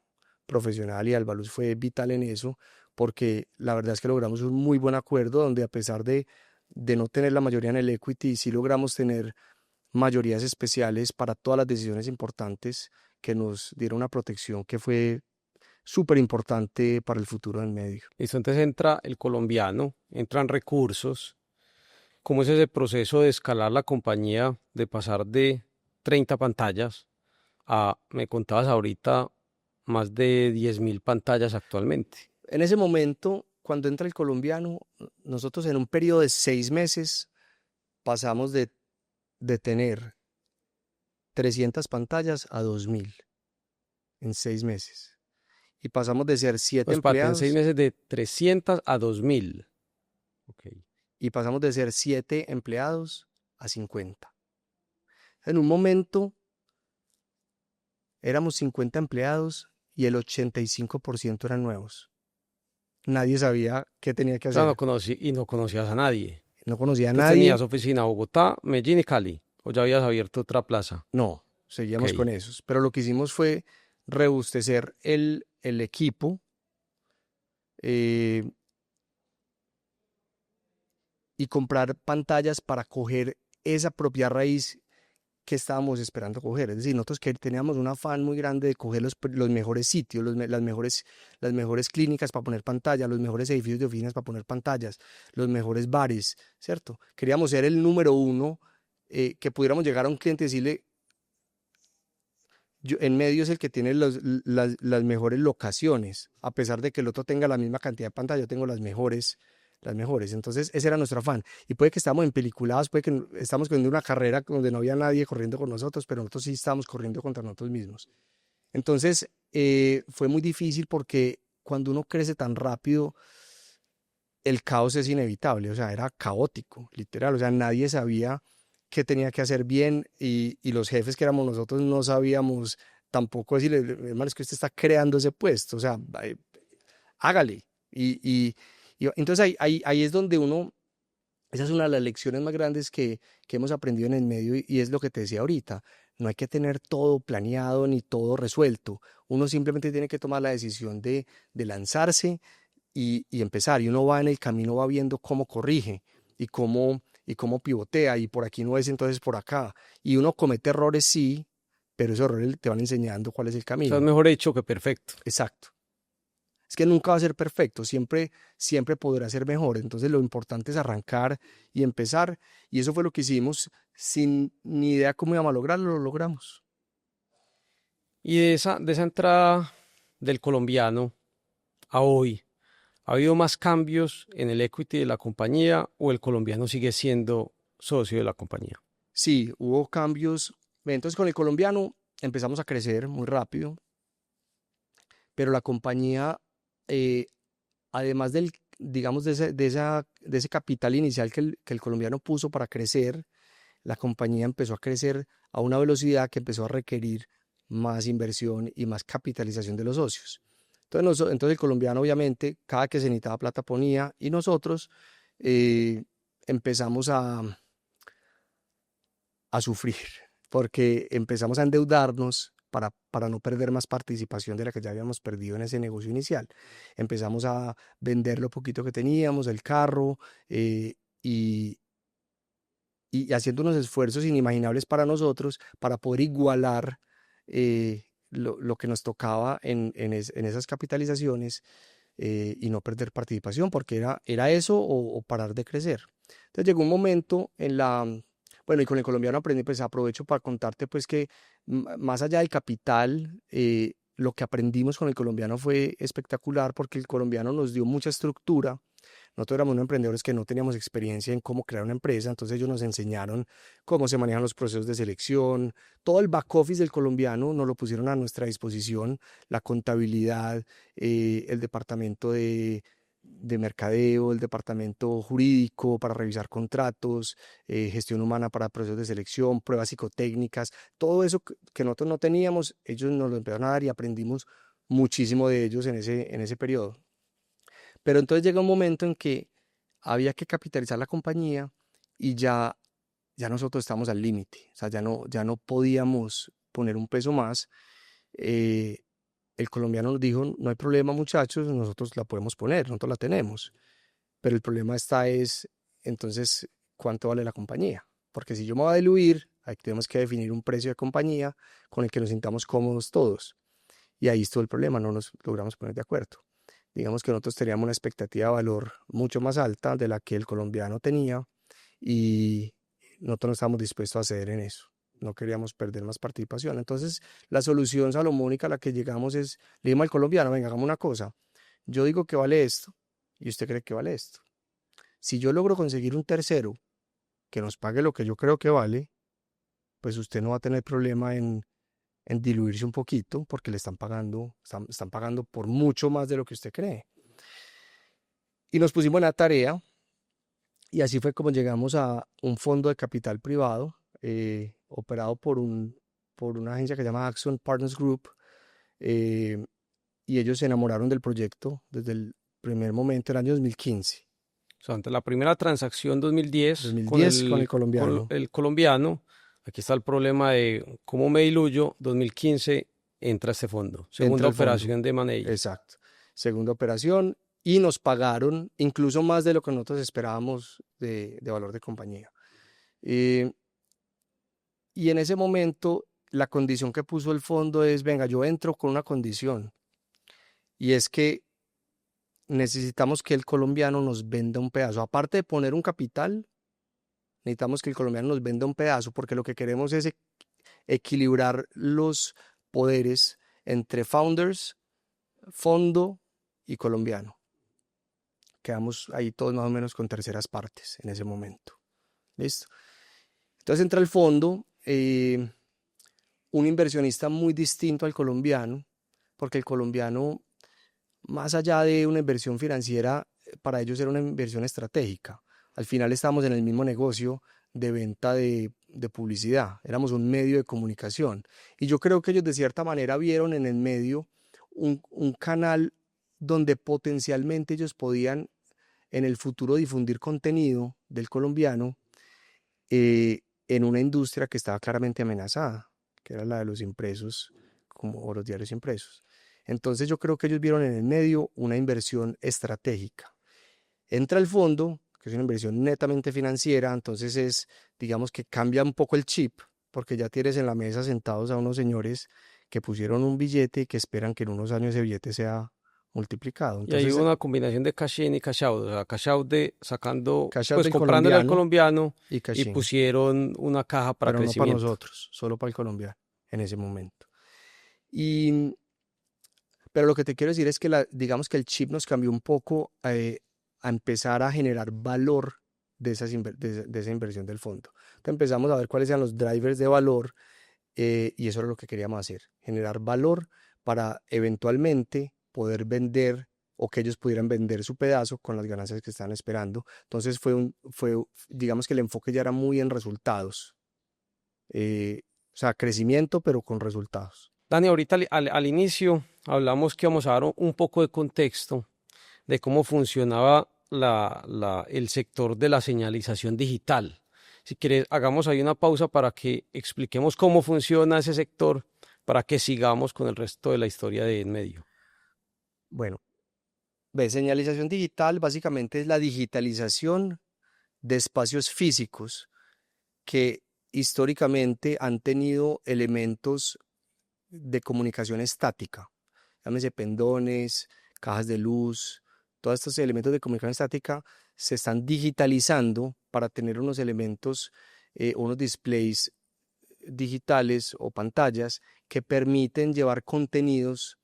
Speaker 1: profesional y Albaluz fue vital en eso, porque la verdad es que logramos un muy buen acuerdo donde a pesar de no tener la mayoría en el equity, sí logramos tener mayorías especiales para todas las decisiones importantes que nos dieron una protección que fue súper importante para el futuro del medio.
Speaker 2: Listo, entonces entra el colombiano, entran recursos. ¿Cómo es ese proceso de escalar la compañía, de pasar de 30 pantallas a, me contabas ahorita, más de 10.000 pantallas actualmente?
Speaker 1: En ese momento, cuando entra el colombiano, nosotros en un periodo de 6 meses pasamos de tener 300 pantallas a 2000 en 6 meses. Y pasamos de ser 7
Speaker 2: Pues parte en 6
Speaker 1: empleados
Speaker 2: meses de 300 a 2.000. Ok.
Speaker 1: y pasamos de ser 7 empleados a 50. En un momento éramos 50 empleados y el 85% eran nuevos. Nadie sabía qué tenía que
Speaker 2: O sea,
Speaker 1: hacer.
Speaker 2: no conocías a nadie.
Speaker 1: No conocía a
Speaker 2: Entonces tenías
Speaker 1: nadie.
Speaker 2: oficina Bogotá, Medellín y Cali. O ya habías abierto otra plaza.
Speaker 1: No,
Speaker 2: Ok.
Speaker 1: seguíamos con esos. Pero lo que hicimos fue rebustecer el equipo eh, y comprar pantallas para coger esa propia raíz que estábamos esperando coger. Es decir, nosotros que teníamos un afán muy grande de coger los mejores sitios, las mejores clínicas para poner pantallas, los mejores edificios de oficinas para poner pantallas, los mejores bares, ¿cierto? Queríamos ser el número uno, que pudiéramos llegar a un cliente y decirle, en medio es el que tiene las mejores locaciones, a pesar de que el otro tenga la misma cantidad de pantalla, yo tengo las mejores, las mejores. Entonces, ese era nuestro afán. Y puede que estamos empeliculados, puede que estamos corriendo una carrera donde no había nadie corriendo con nosotros, pero nosotros sí estábamos corriendo contra nosotros mismos. Entonces, fue muy difícil porque cuando uno crece tan rápido, el caos es inevitable, o sea, era caótico, literal, o sea, nadie sabía qué tenía que hacer bien y los jefes que éramos nosotros no sabíamos tampoco decirle, hermano, es que usted está creando ese puesto, o sea, hágale. Y entonces ahí es donde esa es una de las lecciones más grandes que hemos aprendido en el medio y es lo que te decía ahorita, no hay que tener todo planeado ni todo resuelto, uno simplemente tiene que tomar la decisión de lanzarse, y empezar. Y uno va en el camino, va viendo cómo corrige y cómo pivotea, y por aquí no es, entonces por acá. Y uno comete errores, sí, pero esos errores te van enseñando cuál es el
Speaker 2: O sea, es
Speaker 1: camino.
Speaker 2: mejor hecho que perfecto.
Speaker 1: Exacto. Es que nunca va a ser perfecto, siempre podrá ser mejor. Entonces lo importante es arrancar y empezar. Y eso fue lo que hicimos, sin ni idea cómo íbamos a lograrlo, lo logramos.
Speaker 2: Y de esa entrada del colombiano a hoy, ¿ha habido más cambios en el equity de la compañía o el colombiano sigue siendo socio de la compañía?
Speaker 1: Sí, hubo cambios. Entonces con el colombiano empezamos a crecer muy rápido, pero la compañía, eh, además digamos, de ese capital inicial que el colombiano puso para crecer, la compañía empezó a crecer a una velocidad que empezó a requerir más inversión y más capitalización de los socios. Entonces el colombiano, obviamente, cada que se necesitaba plata ponía, y nosotros eh, empezamos a sufrir, porque empezamos a endeudarnos para no perder más participación de la que ya habíamos perdido en ese negocio inicial. Empezamos a vender lo poquito que teníamos, el carro, y, haciendo unos esfuerzos inimaginables para nosotros para poder igualar lo que nos tocaba en esas capitalizaciones, y no perder participación, porque era eso o parar de crecer. Entonces llegó un momento bueno, y con el colombiano aprendí, pues aprovecho para contarte pues que más allá del capital, lo que aprendimos con el colombiano fue espectacular, porque el colombiano nos dio mucha estructura. Nosotros éramos unos emprendedores que no teníamos experiencia en cómo crear una empresa, entonces ellos nos enseñaron cómo se manejan los procesos de selección, todo el back office del colombiano nos lo pusieron a nuestra disposición, la contabilidad, el departamento de mercadeo, el departamento jurídico para revisar contratos, gestión humana para procesos de selección, pruebas psicotécnicas, todo eso que nosotros no teníamos, ellos nos lo empezaron a dar, y aprendimos muchísimo de ellos en ese periodo. Pero entonces llega un momento en que había que capitalizar la compañía, y ya nosotros estamos al límite, o sea, ya no podíamos poner un peso más. eh, el colombiano nos dijo: no hay problema, muchachos, nosotros la podemos poner, nosotros la tenemos, pero el problema es, entonces, ¿cuánto vale la compañía? Porque si yo me voy a diluir, ahí tenemos que definir un precio de compañía con el que nos sintamos cómodos todos. Y ahí estuvo el problema, no nos logramos poner de acuerdo. Digamos que nosotros teníamos una expectativa de valor mucho más alta de la que el colombiano tenía, y nosotros no estábamos dispuestos a ceder en eso. No queríamos perder más participación. Entonces, la solución salomónica a la que llegamos es: le dijimos al colombiano: venga, hagamos una cosa. Yo digo que vale esto y usted cree que vale esto. Si yo logro conseguir un tercero que nos pague lo que yo creo que vale, pues usted no va a tener problema en diluirse un poquito, porque le están pagando por mucho más de lo que usted cree. Y nos pusimos en la tarea, y así fue como llegamos a un fondo de capital privado, operado por una agencia que se llama Action Partners Group, eh, y ellos se enamoraron del proyecto desde el primer momento, el año 2015.
Speaker 2: O sea, ante la primera transacción 2010 con
Speaker 1: 2010 con el
Speaker 2: con
Speaker 1: colombiano.
Speaker 2: el colombiano, aquí está el problema de cómo me diluyo. 2015 entra este fondo,
Speaker 1: Entra
Speaker 2: segunda
Speaker 1: el fondo.
Speaker 2: operación de Manei.
Speaker 1: Exacto. Segunda operación, y nos pagaron incluso más de lo que nosotros esperábamos de valor de compañía. Eh, y en ese momento, la condición que puso el fondo es: venga, yo entro con una condición, y es que necesitamos que el colombiano nos venda un pedazo. Aparte de poner un capital, necesitamos que el colombiano nos venda un pedazo, porque lo que queremos es equilibrar los poderes entre founders, fondo y colombiano. Quedamos ahí todos más o menos con terceras partes en ese momento. ¿Listo? Entonces entra el fondo, un inversionista muy distinto al colombiano, porque el colombiano, más allá de una inversión financiera, para ellos era una inversión estratégica. Al final estábamos en el mismo negocio de venta de publicidad, éramos un medio de comunicación. Y yo creo que ellos de cierta manera vieron en el medio un canal donde potencialmente ellos podían en el futuro difundir contenido del colombiano, en una industria que estaba claramente amenazada, que era la de los impresos, como, o los diarios impresos. Entonces yo creo que ellos vieron en el medio una inversión estratégica. Entra el fondo, que es una inversión netamente financiera, entonces digamos que cambia un poco el chip, porque ya tienes en la mesa sentados a unos señores que pusieron un billete y que esperan que en unos años ese billete sea multiplicado.
Speaker 2: Y hay
Speaker 1: Entonces,
Speaker 2: una combinación de cash in y cash out, o sea, cash out de sacando,
Speaker 1: cash out
Speaker 2: pues
Speaker 1: del
Speaker 2: comprándole al
Speaker 1: colombiano
Speaker 2: colombiano
Speaker 1: y
Speaker 2: y
Speaker 1: cash in,
Speaker 2: pusieron una caja para
Speaker 1: pero no para
Speaker 2: crecimiento.
Speaker 1: nosotros, solo para el colombiano en ese momento. Y, pero lo que te quiero decir es que digamos que el chip nos cambió un poco a empezar a generar valor de esa inversión del fondo. Entonces empezamos a ver cuáles eran los drivers de valor y eso era lo que queríamos hacer, generar valor para eventualmente poder vender o que ellos pudieran vender su pedazo con las ganancias que estaban esperando. Entonces digamos que el enfoque ya era muy en resultados, o sea, crecimiento pero con resultados.
Speaker 2: Dani, ahorita al inicio hablamos que vamos a dar un poco de contexto de cómo funcionaba el sector de la señalización digital. Si quieres, hagamos ahí una pausa para que expliquemos cómo funciona ese sector, para que sigamos con el resto de la historia de en medio.
Speaker 1: Bueno, señalización digital básicamente es la digitalización de espacios físicos que históricamente han tenido elementos de comunicación estática, llámese pendones, cajas de luz, todos estos elementos de comunicación estática se están digitalizando para tener unos elementos, unos displays digitales o pantallas que permiten llevar contenidos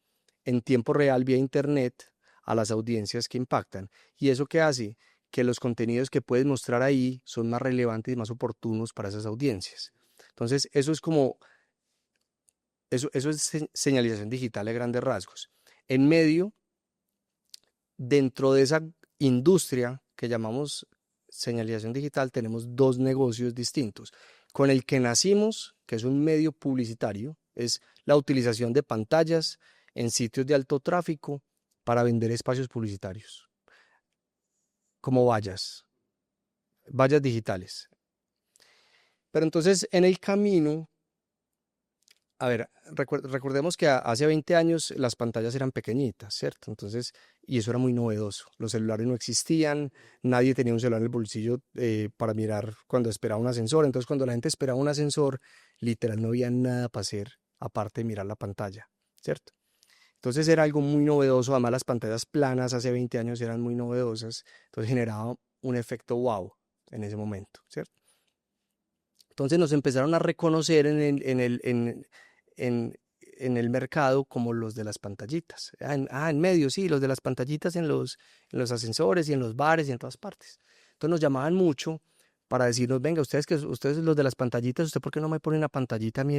Speaker 1: en tiempo real vía internet a las audiencias que impactan. ¿Y eso qué hace? Que los contenidos que puedes mostrar ahí son más relevantes y más oportunos para esas audiencias. Entonces, eso es señalización digital de grandes rasgos. En medio, dentro de esa industria que llamamos señalización digital, tenemos dos negocios distintos. Con el que nacimos, que es un medio publicitario, es la utilización de pantallas en sitios de alto tráfico para vender espacios publicitarios, como vallas digitales. Pero entonces en el camino, a ver, recordemos que hace 20 años las pantallas eran pequeñitas, ¿cierto? Entonces, y eso era muy novedoso. Los celulares no existían, nadie tenía un celular en el bolsillo para mirar cuando esperaba un ascensor. Entonces, cuando la gente esperaba un ascensor, literal no había nada para hacer aparte de mirar la pantalla, ¿cierto? Entonces era algo muy novedoso. Además, las pantallas planas hace 20 años eran muy novedosas. Entonces generaba un efecto wow en ese momento, ¿cierto? Entonces nos empezaron a reconocer en el mercado como los de las pantallitas. En medio, sí, los de las pantallitas en los ascensores y en los bares y en todas partes. Entonces nos llamaban mucho para decirnos, venga, ustedes los de las pantallitas, ¿usted por qué no me pone una pantallita a mí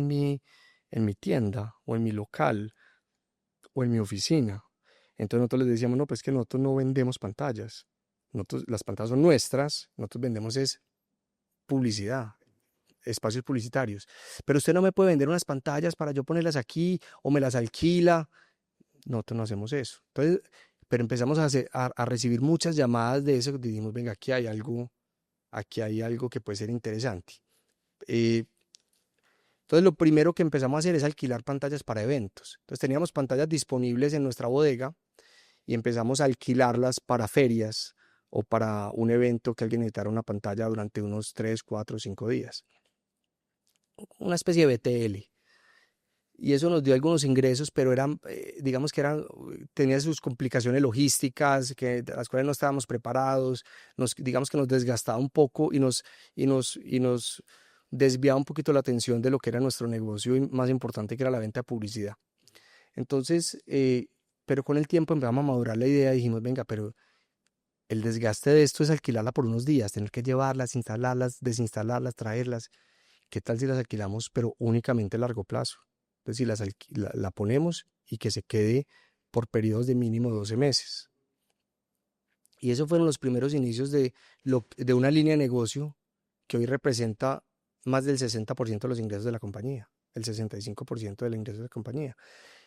Speaker 1: en mi tienda o en mi local o en mi oficina? Entonces nosotros les decíamos, no, pues que nosotros no vendemos pantallas. Las pantallas son nuestras, nosotros vendemos es publicidad, espacios publicitarios. Pero usted no me puede vender unas pantallas para yo ponerlas aquí o me las alquila. Nosotros no hacemos eso. Entonces, pero empezamos a recibir muchas llamadas de eso. Dijimos, venga, aquí hay algo que puede ser interesante. Entonces, lo primero que empezamos a hacer es alquilar pantallas para eventos. Entonces, teníamos pantallas disponibles en nuestra bodega y empezamos a alquilarlas para ferias o para un evento que alguien necesitara una pantalla durante unos 3, 4, 5 días. Una especie de BTL. Y eso nos dio algunos ingresos, pero digamos que tenía sus complicaciones logísticas, de las cuales no estábamos preparados, digamos que nos desgastaba un poco y nos desviaba un poquito la atención de lo que era nuestro negocio más importante, que era la venta de publicidad. Entonces, pero con el tiempo empezamos a madurar la idea y dijimos, venga, pero el desgaste de esto es alquilarla por unos días, tener que llevarlas, instalarlas, desinstalarlas, traerlas. ¿Qué tal si las alquilamos, pero únicamente a largo plazo? Entonces, si la ponemos y que se quede por periodos de mínimo 12 meses. Y esos fueron los primeros inicios de una línea de negocio que hoy representa más del 60% de los ingresos de la compañía, el 65% del ingreso de la compañía.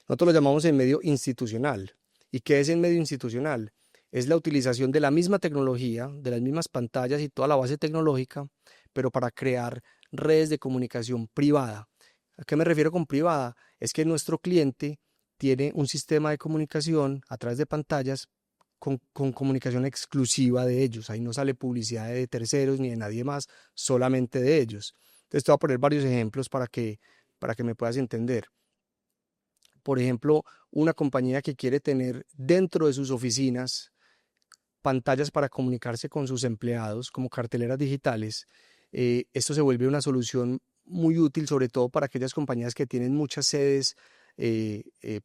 Speaker 1: Nosotros lo llamamos en medio institucional. ¿Y qué es en medio institucional? Es la utilización de la misma tecnología, de las mismas pantallas y toda la base tecnológica, pero para crear redes de comunicación privada. ¿A qué me refiero con privada? Es que nuestro cliente tiene un sistema de comunicación a través de pantallas con comunicación exclusiva de ellos. Ahí no sale publicidad de terceros ni de nadie más, solamente de ellos. Entonces te voy a poner varios ejemplos para que me puedas entender. Por ejemplo, una compañía que quiere tener dentro de sus oficinas pantallas para comunicarse con sus empleados como carteleras digitales, esto se vuelve una solución muy útil, sobre todo para aquellas compañías que tienen muchas sedes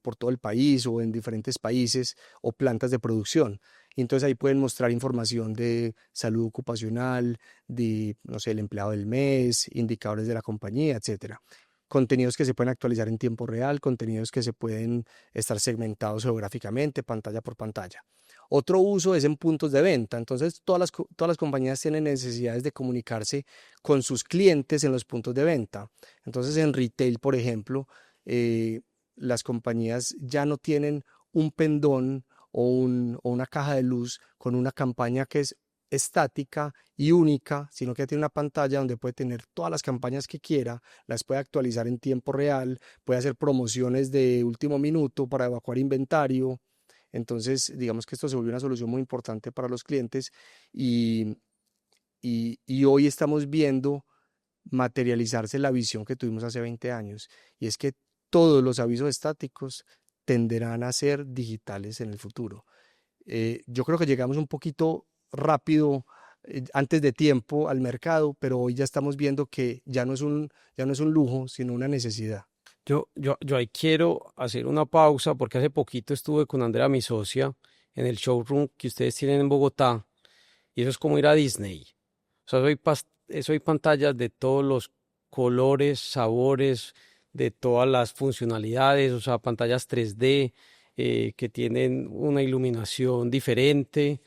Speaker 1: por todo el país o en diferentes países o plantas de producción. Y entonces ahí pueden mostrar información de salud ocupacional, de, no sé, el empleado del mes, indicadores de la compañía, etcétera. Contenidos que se pueden actualizar en tiempo real, contenidos que se pueden estar segmentados geográficamente, pantalla por pantalla. Otro uso es en puntos de venta. Entonces, todas las compañías tienen necesidades de comunicarse con sus clientes en los puntos de venta. Entonces, en retail, por ejemplo, las compañías ya no tienen un pendón o una caja de luz con una campaña que es estática y única, sino que tiene una pantalla donde puede tener todas las campañas que quiera, las puede actualizar en tiempo real, puede hacer promociones de último minuto para evacuar inventario. Entonces, digamos que esto se volvió una solución muy importante para los clientes y, y hoy estamos viendo materializarse la visión que tuvimos hace 20 años, y es que todos los avisos estáticos tenderán a ser digitales en el futuro. Yo creo que llegamos un poquito rápido, antes de tiempo al mercado, pero hoy ya estamos viendo que ya no es un lujo, sino una necesidad.
Speaker 2: Yo ahí quiero hacer una pausa porque hace poquito estuve con Andrea, mi socia, en el showroom que ustedes tienen en Bogotá y eso es como ir a Disney. O sea, soy pantallas de todos los colores, sabores, de todas las funcionalidades, o sea, pantallas 3D que tienen una iluminación diferente.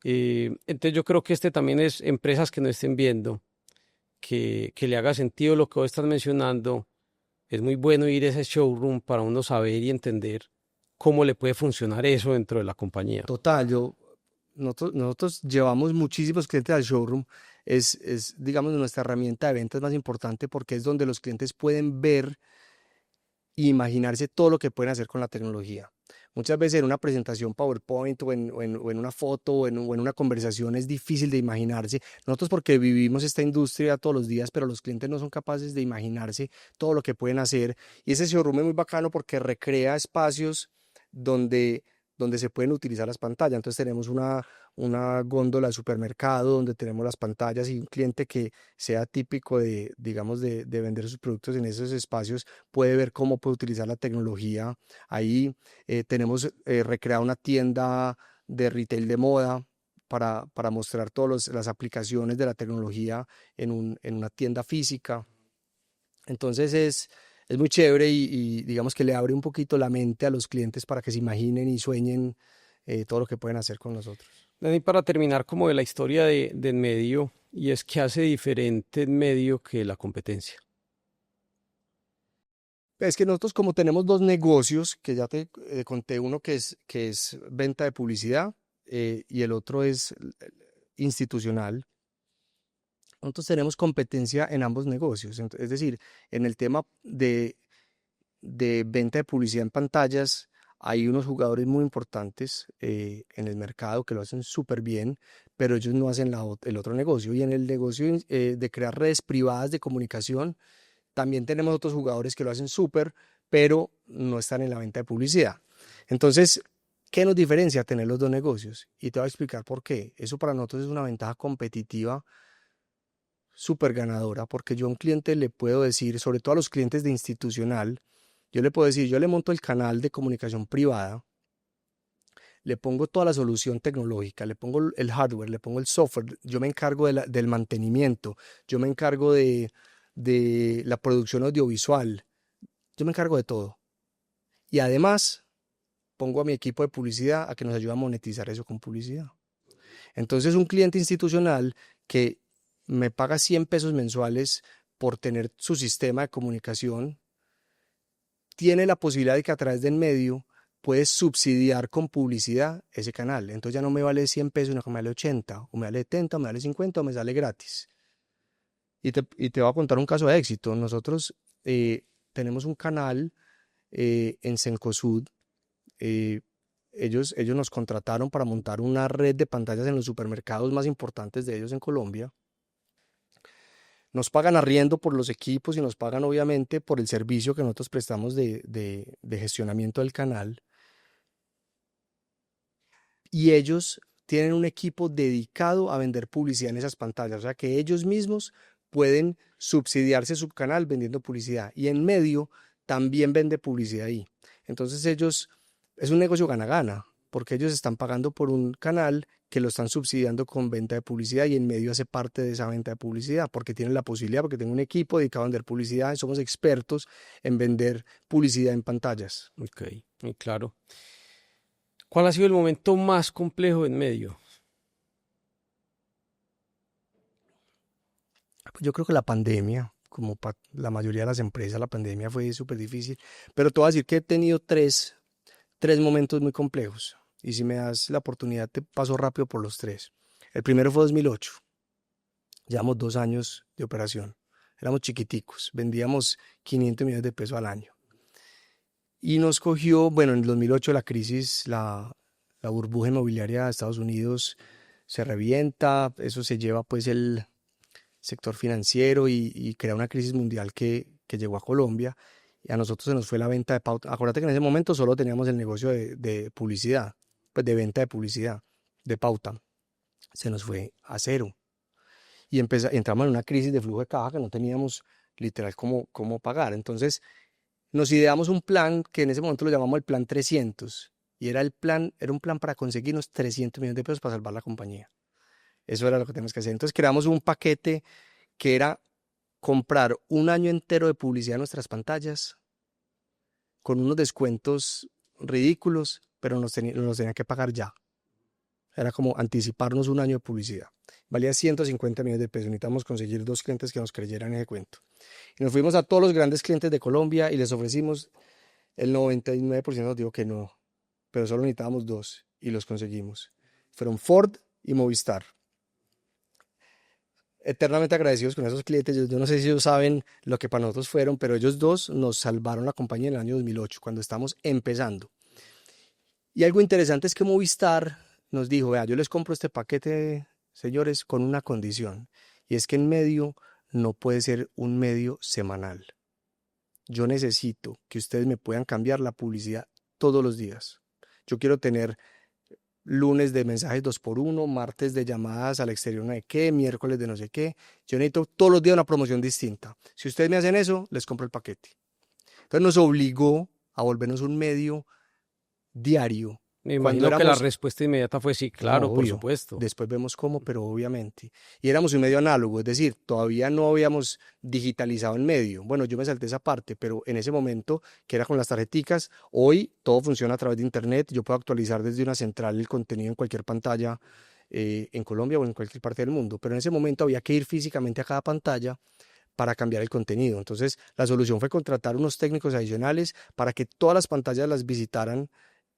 Speaker 2: Entonces yo creo que este también es empresas que no estén viendo, que le haga sentido lo que vos estás mencionando. Es muy bueno ir a ese showroom para uno saber y entender cómo le puede funcionar eso dentro de la compañía.
Speaker 1: Total, nosotros llevamos muchísimos clientes al showroom. Digamos, nuestra herramienta de ventas más importante porque es donde los clientes pueden ver e imaginarse todo lo que pueden hacer con la tecnología. Muchas veces en una presentación PowerPoint o en una foto o en una conversación es difícil de imaginarse. Nosotros porque vivimos esta industria todos los días, pero los clientes no son capaces de imaginarse todo lo que pueden hacer. Y ese showroom es muy bacano porque recrea espacios donde, donde se pueden utilizar las pantallas. Entonces tenemos una góndola de supermercado donde tenemos las pantallas y un cliente que sea típico de, digamos, de vender sus productos en esos espacios puede ver cómo puede utilizar la tecnología. Ahí tenemos recreado una tienda de retail de moda para mostrar todas las aplicaciones de la tecnología en una tienda física. Entonces es muy chévere y digamos que le abre un poquito la mente a los clientes para que se imaginen y sueñen todo lo que pueden hacer con nosotros.
Speaker 2: Dani, para terminar como de la historia de Enmedio, y es que hace diferente Enmedio que la competencia.
Speaker 1: Es que nosotros como tenemos dos negocios, que ya te conté, uno que es venta de publicidad y el otro es institucional. Nosotros tenemos competencia en ambos negocios. Es decir, en el tema de venta de publicidad en pantallas, hay unos jugadores muy importantes en el mercado que lo hacen súper bien, pero ellos no hacen el otro negocio. Y en el negocio de crear redes privadas de comunicación, también tenemos otros jugadores que lo hacen súper, pero no están en la venta de publicidad. Entonces, ¿qué nos diferencia tener los dos negocios? Y te voy a explicar por qué. Eso para nosotros es una ventaja competitiva súper ganadora, porque yo a un cliente le puedo decir, sobre todo a los clientes de institucional, yo le puedo decir, yo le monto el canal de comunicación privada, le pongo toda la solución tecnológica, le pongo el hardware, le pongo el software, yo me encargo del mantenimiento, yo me encargo de la producción audiovisual, yo me encargo de todo. Y además pongo a mi equipo de publicidad a que nos ayude a monetizar eso con publicidad. Entonces un cliente institucional que me paga 100 pesos mensuales por tener su sistema de comunicación, tiene la posibilidad de que a través del medio puede subsidiar con publicidad ese canal. Entonces ya no me vale 100 pesos, sino que me vale 80, o me vale 70, o me vale 50, o me sale gratis. Y te voy a contar un caso de éxito. Nosotros tenemos un canal en Cencosud. eh, ellos nos contrataron para montar una red de pantallas en los supermercados más importantes de ellos en Colombia. Nos pagan arriendo por los equipos y nos pagan obviamente por el servicio que nosotros prestamos de gestionamiento del canal. Y ellos tienen un equipo dedicado a vender publicidad en esas pantallas. O sea que ellos mismos pueden subsidiarse su canal vendiendo publicidad. Y en medio también vende publicidad ahí. Entonces es un negocio gana-gana, porque ellos están pagando por un canal que lo están subsidiando con venta de publicidad y en medio hace parte de esa venta de publicidad, porque tienen la posibilidad, porque tengo un equipo dedicado a vender publicidad y somos expertos en vender publicidad en pantallas.
Speaker 2: Ok, muy claro. ¿Cuál ha sido el momento más complejo en medio?
Speaker 1: Yo creo que la pandemia, como para la mayoría de las empresas, la pandemia fue súper difícil, pero te voy a decir que he tenido tres momentos muy complejos y si me das la oportunidad te paso rápido por los tres. El primero fue 2008, llevamos 2 años de operación, éramos chiquiticos, vendíamos 500 millones de pesos al año y nos cogió, bueno, en el 2008 la crisis, la burbuja inmobiliaria de Estados Unidos se revienta, eso se lleva pues el sector financiero y crea una crisis mundial que llegó a Colombia y a nosotros se nos fue la venta de pauta. Acuérdate que en ese momento solo teníamos el negocio de publicidad, pues de venta de publicidad, de pauta. Se nos fue a cero y entramos en una crisis de flujo de caja que no teníamos literal cómo pagar. Entonces nos ideamos un plan que en ese momento lo llamamos el plan 300 y era un plan para conseguirnos 300 millones de pesos para salvar la compañía. Eso era lo que teníamos que hacer. Entonces creamos un paquete que era comprar un año entero de publicidad en nuestras pantallas con unos descuentos ridículos, pero nos tenían que pagar ya. Era como anticiparnos un año de publicidad. Valía 150 millones de pesos. Necesitamos conseguir 2 clientes que nos creyeran ese cuento. Y nos fuimos a todos los grandes clientes de Colombia y les ofrecimos. El 99% nos dijo que no, pero solo necesitábamos 2 y los conseguimos. Fueron Ford y Movistar. Eternamente agradecidos con esos clientes. Yo no sé si ellos saben lo que para nosotros fueron, pero ellos dos nos salvaron la compañía en el año 2008, cuando estamos empezando. Y algo interesante es que Movistar nos dijo, vea, yo les compro este paquete, señores, con una condición, y es que en medio no puede ser un medio semanal. Yo necesito que ustedes me puedan cambiar la publicidad todos los días. Yo quiero tener lunes de mensajes 2x1, martes de llamadas al exterior no sé qué, miércoles de no sé qué. Yo necesito todos los días una promoción distinta. Si ustedes me hacen eso, les compro el paquete. Entonces nos obligó a volvernos un medio diario.
Speaker 2: Me
Speaker 1: Cuando
Speaker 2: imagino que la
Speaker 1: éramos,
Speaker 2: respuesta inmediata fue sí,
Speaker 1: no,
Speaker 2: claro, por
Speaker 1: obvio,
Speaker 2: supuesto.
Speaker 1: después vemos cómo, pero obviamente. Y éramos un medio análogo, es decir, todavía no habíamos digitalizado el medio. Bueno, yo me salté esa parte, pero en ese momento, que era con las tarjeticas, hoy todo funciona a través de internet. Yo puedo actualizar desde una central el contenido en cualquier pantalla en Colombia o en cualquier parte del mundo. Pero en ese momento había que ir físicamente a cada pantalla para cambiar el contenido. Entonces, la solución fue contratar unos técnicos adicionales para que todas las pantallas las visitaran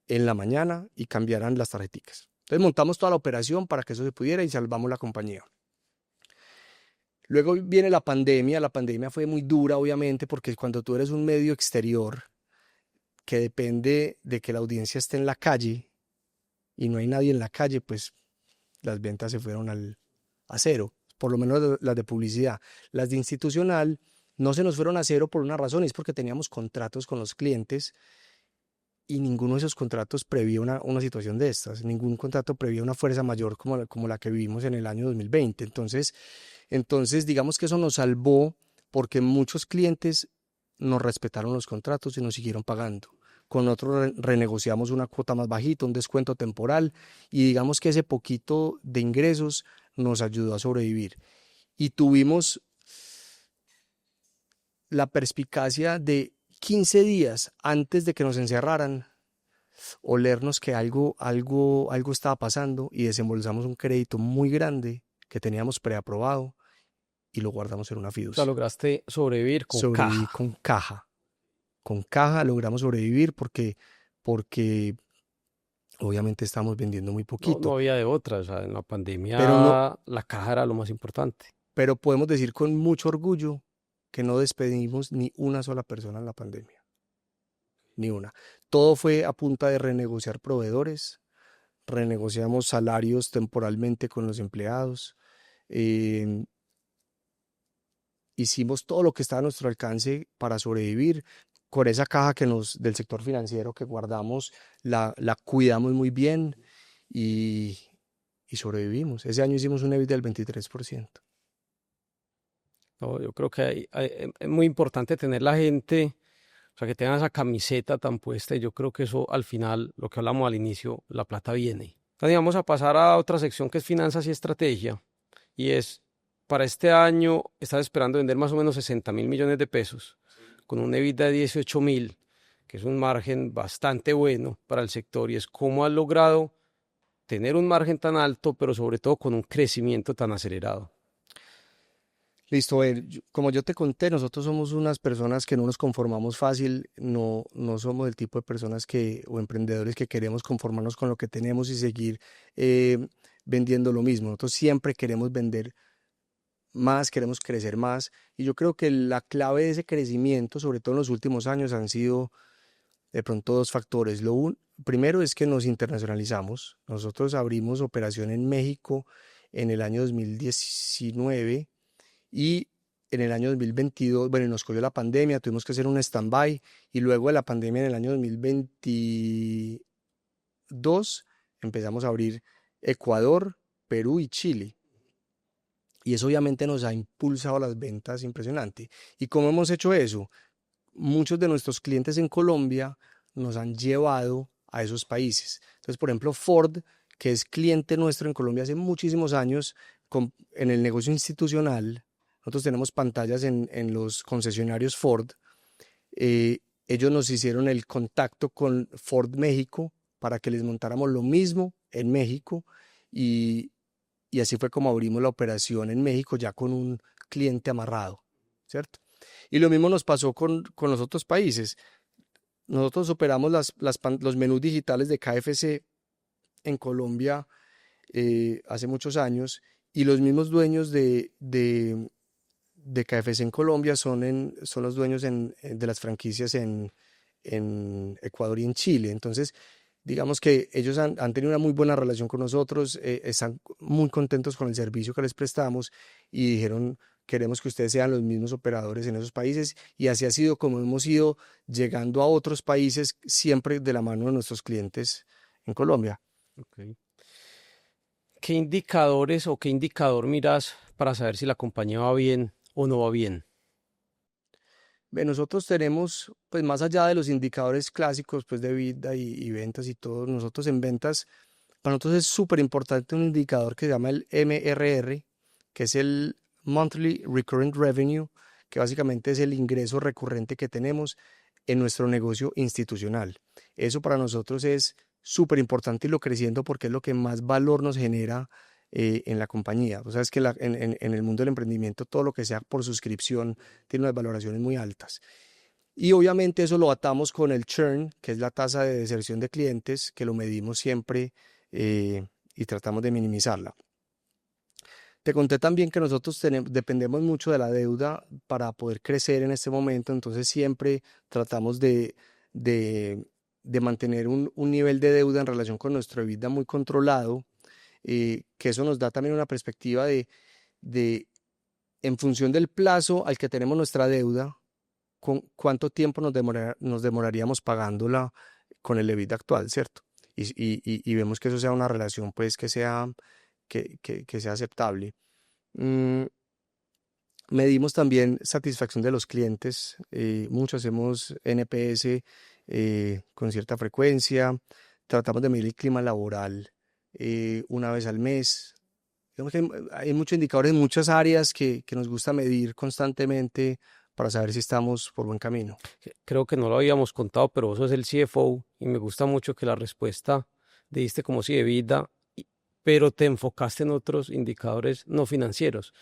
Speaker 1: en la mañana y cambiaran las tarjeticas. Entonces montamos toda la operación para que eso se pudiera y salvamos la compañía. Luego viene la pandemia fue muy dura obviamente porque cuando tú eres un medio exterior que depende de que la audiencia esté en la calle y no hay nadie en la calle, pues las ventas se fueron a cero, por lo menos las de publicidad. Las de institucional no se nos fueron a cero por una razón, y es porque teníamos contratos con los clientes y ninguno de esos contratos prevía una situación de estas. Ningún contrato prevía una fuerza mayor como la que vivimos en el año 2020. Entonces, digamos que eso nos salvó porque muchos clientes nos respetaron los contratos y nos siguieron pagando. Con otros renegociamos una cuota más bajita, un descuento temporal, y digamos que ese poquito de ingresos nos ayudó a sobrevivir. Y tuvimos la perspicacia de 15 días antes de que nos encerraran, olernos que algo estaba pasando y desembolsamos un crédito muy grande que teníamos preaprobado y lo guardamos en una
Speaker 2: O sea,
Speaker 1: fiducia.
Speaker 2: lograste sobrevivir con
Speaker 1: Sobreviví
Speaker 2: caja.
Speaker 1: con caja. Con caja logramos sobrevivir porque obviamente estamos vendiendo muy
Speaker 2: No
Speaker 1: poquito,
Speaker 2: había de otra. O sea, en la
Speaker 1: pero no,
Speaker 2: pandemia la caja era lo más importante.
Speaker 1: pero podemos decir con mucho orgullo que no despedimos ni una sola persona en la pandemia. ni una. Todo fue a punta de renegociar proveedores, renegociamos salarios temporalmente con los empleados, eh, hicimos todo lo que estaba a nuestro alcance para sobrevivir. Con esa caja del sector financiero que guardamos, la cuidamos muy bien y, y sobrevivimos. Ese año hicimos un EBITDA del 23%.
Speaker 2: No, yo creo que es muy importante tener la gente, o sea, que tengan esa camiseta tan puesta y yo creo que eso al final, lo que hablamos al inicio, la plata viene. Entonces vamos a pasar a otra sección que es finanzas y estrategia y es, para este año estás esperando vender más o menos 60.000 millones de pesos con un EBITDA de 18.000, que es un margen bastante bueno para el sector y es cómo has logrado tener un margen tan alto, pero sobre todo con un crecimiento tan acelerado.
Speaker 1: Listo, como yo te conté, nosotros somos unas personas que no nos conformamos fácil, no somos el tipo de personas o emprendedores que queremos conformarnos con lo que tenemos y seguir eh, vendiendo lo mismo. Nosotros siempre queremos vender más, queremos crecer más y yo creo que la clave de ese crecimiento, sobre todo en los últimos años, han sido de pronto dos factores. Primero es que nos internacionalizamos. Nosotros abrimos operación en México en el año 2019 y en el año 2022, bueno, nos cogió la pandemia, tuvimos que hacer un stand-by y luego de la pandemia en el año 2022 empezamos a abrir Ecuador, Perú y Chile. Y eso obviamente nos ha impulsado las ventas impresionante. ¿Y cómo hemos hecho eso? Muchos de nuestros clientes en Colombia nos han llevado a esos países. Entonces, por ejemplo, Ford, que es cliente nuestro en Colombia hace muchísimos años, en el negocio institucional, nosotros tenemos pantallas en los concesionarios Ford. Ellos nos hicieron el contacto con Ford México para que les montáramos lo mismo en México y, y así fue como abrimos la operación en México ya con un cliente amarrado, ¿cierto? Y lo mismo nos pasó con los otros países. Nosotros operamos los menús digitales de KFC en Colombia hace muchos años y los mismos dueños de KFC en Colombia son los dueños de las franquicias en Ecuador y en Chile. Entonces, digamos que ellos han tenido una muy buena relación con nosotros, están muy contentos con el servicio que les prestamos y dijeron, queremos que ustedes sean los mismos operadores en esos países y así ha sido como hemos ido llegando a otros países siempre de la mano de nuestros clientes en Colombia.
Speaker 2: Okay. ¿Qué indicadores o qué indicador miras para saber si la compañía va bien o no va bien?
Speaker 1: Nosotros tenemos, pues más allá de los indicadores clásicos, pues de vida y ventas y todo, nosotros en ventas, para nosotros es súper importante un indicador que se llama el MRR, que es el Monthly Recurrent Revenue, que básicamente es el ingreso recurrente que tenemos en nuestro negocio institucional. Eso para nosotros es súper importante irlo creciendo porque es lo que más valor nos genera en la compañía. O sea, es que en el mundo del emprendimiento todo lo que sea por suscripción tiene unas valoraciones muy altas. Y obviamente eso lo atamos con el churn, que es la tasa de deserción de clientes, que lo medimos siempre y tratamos de minimizarla. Te conté también que nosotros dependemos mucho de la deuda para poder crecer en este momento, entonces siempre tratamos de, de mantener un nivel de deuda en relación con nuestro EBITDA muy controlado, que eso nos da también una perspectiva de, en función del plazo al que tenemos nuestra deuda, con cuánto tiempo nos demoraríamos pagándola con el EBITDA actual, ¿cierto? Y vemos que eso sea una relación pues que sea aceptable. Mm, Medimos también satisfacción de los clientes, mucho hacemos NPS con cierta frecuencia, tratamos de medir el clima laboral una vez al mes. Digamos que hay muchos indicadores en muchas áreas que nos gusta medir constantemente para saber si estamos por buen camino.
Speaker 2: Creo que no lo habíamos contado, pero vos sos el CFO y me gusta mucho que la respuesta diste como si de vida, pero te enfocaste en otros indicadores no financieros.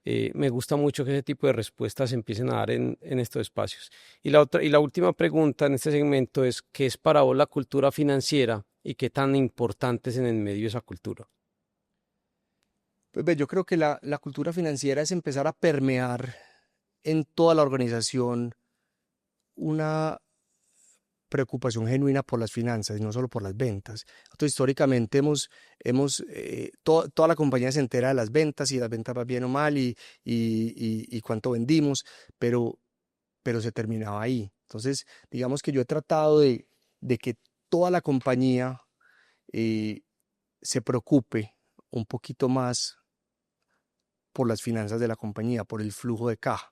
Speaker 2: Me gusta mucho que ese tipo de respuestas se empiecen a dar en estos espacios. Y la última pregunta en este segmento es, ¿qué es para vos la cultura financiera y qué tan importante es en el medio esa cultura?
Speaker 1: Pues ve, yo creo que la cultura financiera es empezar a permear en toda la organización una preocupación genuina por las finanzas y no solo por las ventas. Entonces, históricamente toda la compañía se entera de las ventas y las ventas van bien o mal y cuánto vendimos, pero se terminaba ahí. Entonces, digamos que yo he tratado de que toda la compañía se preocupe un poquito más por las finanzas de la compañía, por el flujo de caja,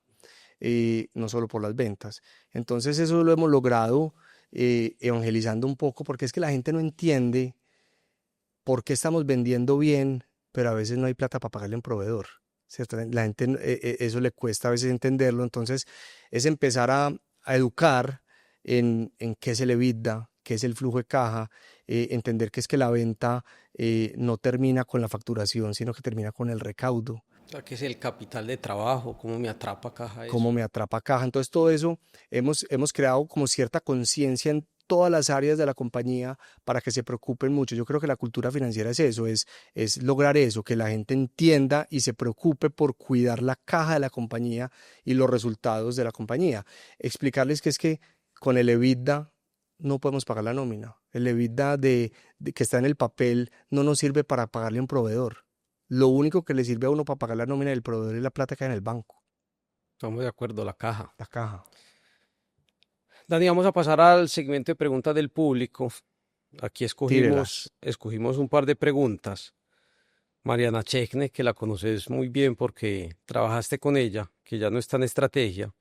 Speaker 1: no solo por las ventas. Entonces eso lo hemos logrado evangelizando un poco, porque es que la gente no entiende por qué estamos vendiendo bien, pero a veces no hay plata para pagarle a un proveedor, ¿cierto? La gente, eso le cuesta a veces entenderlo. Entonces es empezar a educar en qué es el EBITDA, qué es el flujo de caja, entender que es que la venta no termina con la facturación, sino que termina con el recaudo.
Speaker 2: O sea, ¿qué es el capital de trabajo? ¿Cómo me atrapa caja eso?
Speaker 1: Cómo me atrapa caja. Entonces todo eso hemos creado como cierta conciencia en todas las áreas de la compañía para que se preocupen mucho. Yo creo que la cultura financiera es eso, es lograr eso, que la gente entienda y se preocupe por cuidar la caja de la compañía y los resultados de la compañía. Explicarles que es que con el EBITDA no podemos pagar la nómina. El EBITDA que está en el papel no nos sirve para pagarle a un proveedor. Lo único que le sirve a uno para pagar la nómina del proveedor es la plata que hay en el banco,
Speaker 2: Estamos de acuerdo, la caja.
Speaker 1: la caja.
Speaker 2: Dani, vamos a pasar al segmento de preguntas del público. Aquí
Speaker 1: Tírelas.
Speaker 2: escogimos un par de preguntas. Mariana Chekne, que la conoces muy bien porque trabajaste con ella, que ya no está en estrategia.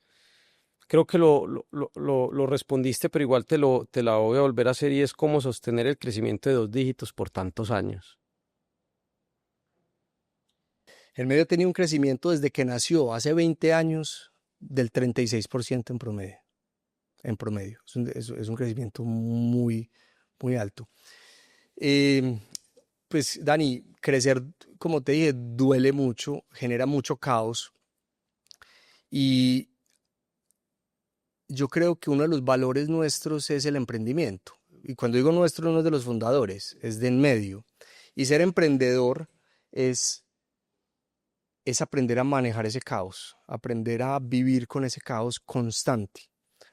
Speaker 2: Creo que lo respondiste, pero igual te la voy a volver a hacer y es cómo sostener el crecimiento de 2 dígitos por tantos años.
Speaker 1: El medio ha tenido un crecimiento desde que nació hace 20 años del 36% en promedio. En promedio. Es un crecimiento muy, muy alto. Eh, pues, Dani, crecer, como te dije, duele mucho, genera mucho caos. Y yo creo que uno de los valores nuestros es el emprendimiento. Y cuando digo nuestro, no es de los fundadores, es de en medio. Y ser emprendedor es aprender a manejar ese caos, aprender a vivir con ese caos constante.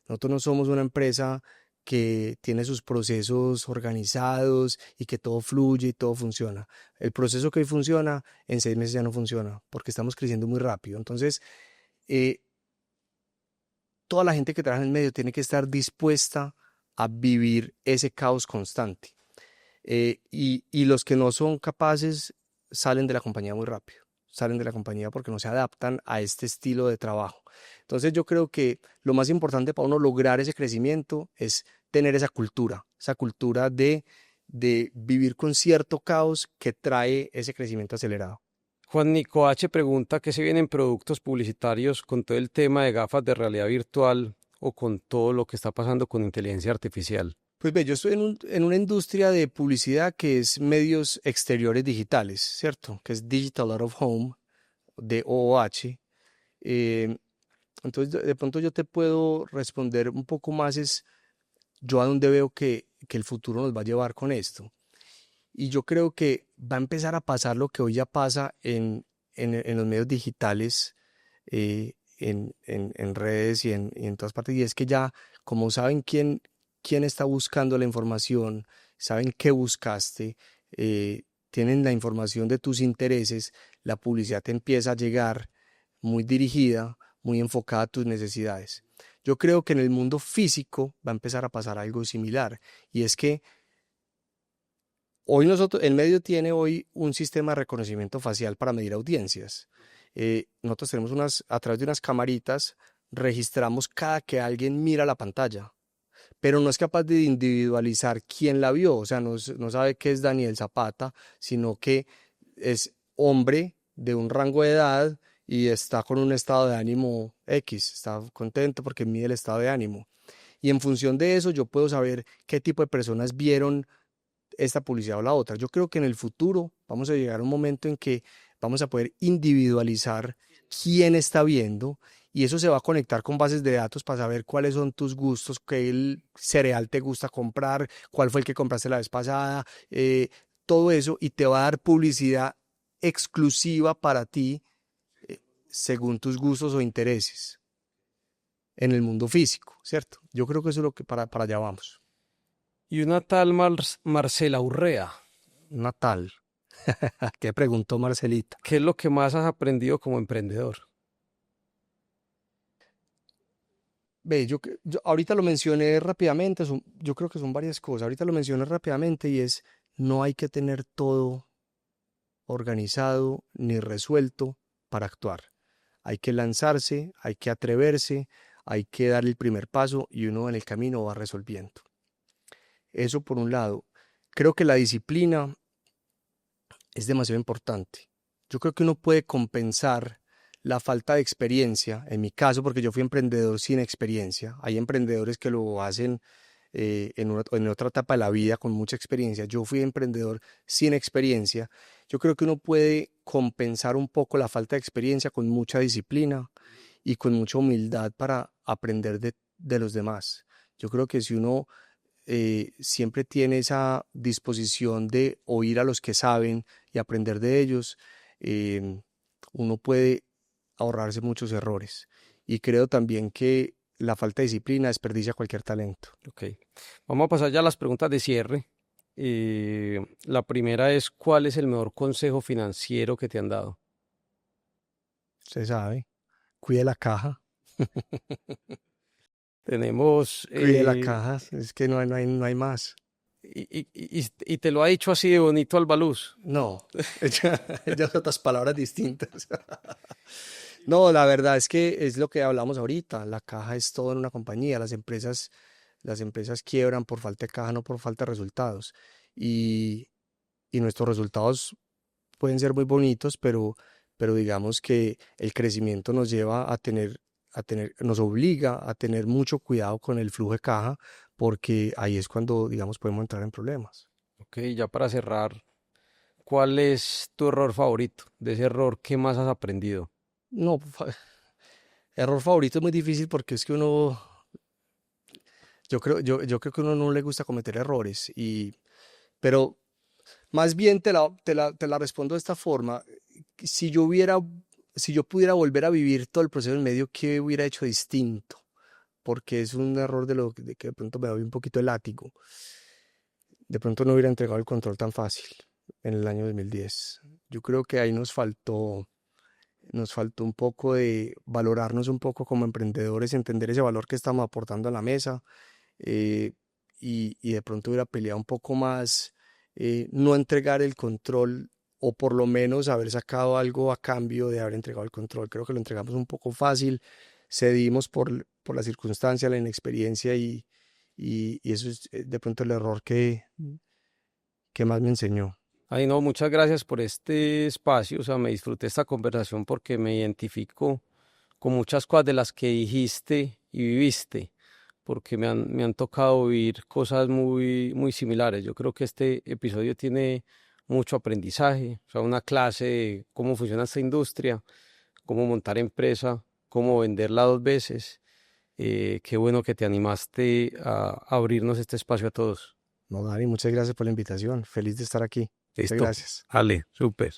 Speaker 1: Nosotros no somos una empresa que tiene sus procesos organizados y que todo fluye y todo funciona. El proceso que hoy funciona, en 6 meses ya no funciona, porque estamos creciendo muy rápido. Entonces, eh, toda la gente que trabaja en el medio tiene que estar dispuesta a vivir ese caos constante. Y los que no son capaces salen de la compañía muy rápido, salen de la compañía porque no se adaptan a este estilo de trabajo. Entonces yo creo que lo más importante para uno lograr ese crecimiento es tener esa cultura de vivir con cierto caos que trae ese crecimiento acelerado.
Speaker 2: Juan Nico H. pregunta qué se vienen productos publicitarios con todo el tema de gafas de realidad virtual o con todo lo que está pasando con inteligencia artificial.
Speaker 1: Pues ve, yo estoy en una industria de publicidad que es medios exteriores digitales, ¿cierto? Que es Digital Out of Home, de OOH. Eh, entonces, de pronto yo te puedo responder un poco más, es yo a dónde veo que el futuro nos va a llevar con esto. Y yo creo que va a empezar a pasar lo que hoy ya pasa en los medios digitales, en redes y en todas partes, y es que ya, como saben quién está buscando la información, saben qué buscaste, tienen la información de tus intereses, la publicidad te empieza a llegar muy dirigida, muy enfocada a tus necesidades. Yo creo que en el mundo físico va a empezar a pasar algo similar, y es que el medio tiene hoy un sistema de reconocimiento facial para medir audiencias. Nosotros tenemos a través de unas camaritas, registramos cada que alguien mira la pantalla, pero no es capaz de individualizar quién la vio, o sea, no sabe que es Daniel Zapata, sino que es hombre de un rango de edad y está con un estado de ánimo X, está contento porque mide el estado de ánimo. Y en función de eso yo puedo saber qué tipo de personas vieron esta publicidad o la otra. Yo creo que en el futuro vamos a llegar a un momento en que vamos a poder individualizar quién está viendo y eso se va a conectar con bases de datos para saber cuáles son tus gustos, qué cereal te gusta comprar, cuál fue el que compraste la vez pasada, todo eso y te va a dar publicidad exclusiva para ti según tus gustos o intereses. en el mundo físico, ¿cierto? Yo creo que eso es lo que para allá vamos.
Speaker 2: Y una tal Marcela Urrea,
Speaker 1: Natal. ¿Qué preguntó Marcelita?
Speaker 2: ¿qué es lo que más has aprendido como emprendedor?
Speaker 1: Ve, yo ahorita lo mencioné rápidamente, yo creo que son varias cosas. Ahorita lo mencioné rápidamente y es, no hay que tener todo organizado ni resuelto para actuar. Hay que lanzarse, hay que atreverse, hay que dar el primer paso y uno en el camino va resolviendo. Eso por un lado. Creo que la disciplina es demasiado importante. Yo creo que uno puede compensar la falta de experiencia, en mi caso, porque yo fui emprendedor sin experiencia. Hay emprendedores que lo hacen en otra etapa de la vida con mucha experiencia. Yo fui emprendedor sin experiencia. Yo creo que uno puede compensar un poco la falta de experiencia con mucha disciplina y con mucha humildad para aprender de los demás. Yo creo que si uno siempre tiene esa disposición de oír a los que saben y aprender de ellos, em, uno puede ahorrarse muchos errores. Y creo también que la falta de disciplina desperdicia cualquier talento.
Speaker 2: Ok, vamos a pasar ya a las preguntas de cierre. La primera es, ¿cuál es el mejor consejo financiero que te han dado?
Speaker 1: Usted sabe, cuide la caja,
Speaker 2: Tenemos,
Speaker 1: cuide la caja, es que no hay más.
Speaker 2: y te lo ha dicho así de bonito Albaluz.
Speaker 1: No, ya son otras palabras distintas. No, la verdad es que es lo que hablamos ahorita. La caja es todo en una compañía. Las empresas quiebran por falta de caja, no por falta de resultados. Y, y nuestros resultados pueden ser muy bonitos, pero digamos que el crecimiento nos lleva nos obliga a tener mucho cuidado con el flujo de caja, porque ahí es cuando, digamos, podemos entrar en problemas.
Speaker 2: Ok, ya para cerrar, ¿cuál es tu error favorito? De ese error, ¿qué más has aprendido?
Speaker 1: No, error favorito es muy difícil porque es que yo creo que a uno no le gusta cometer errores, pero más bien te la respondo de esta forma. Si yo hubiera, si yo pudiera volver a vivir todo el proceso en medio, ¿qué hubiera hecho distinto? Porque es un error de que de pronto me doy un poquito el látigo. De pronto no hubiera entregado el control tan fácil en el año 2010. Yo creo que ahí nos faltó un poco de valorarnos un poco como emprendedores, entender ese valor que estamos aportando a la mesa, eh, y de pronto hubiera peleado un poco más, no entregar el control o por lo menos haber sacado algo a cambio de haber entregado el control. Creo que lo entregamos un poco fácil, cedimos por la circunstancia, la inexperiencia y eso es de pronto el error que más me enseñó.
Speaker 2: Ay, no, muchas gracias por este espacio. O sea, me disfruté esta conversación porque me identifico con muchas cosas de las que dijiste y viviste, porque me han tocado vivir cosas muy, muy similares. Yo creo que este episodio tiene mucho aprendizaje, o sea, una clase de cómo funciona esta industria, cómo montar empresa, cómo venderla 2 veces. Qué bueno que te animaste a abrirnos este espacio a todos.
Speaker 1: No, Dani, muchas gracias por la invitación. Feliz de estar aquí. Muchas
Speaker 2: Listo.
Speaker 1: gracias.
Speaker 2: Ale, súper.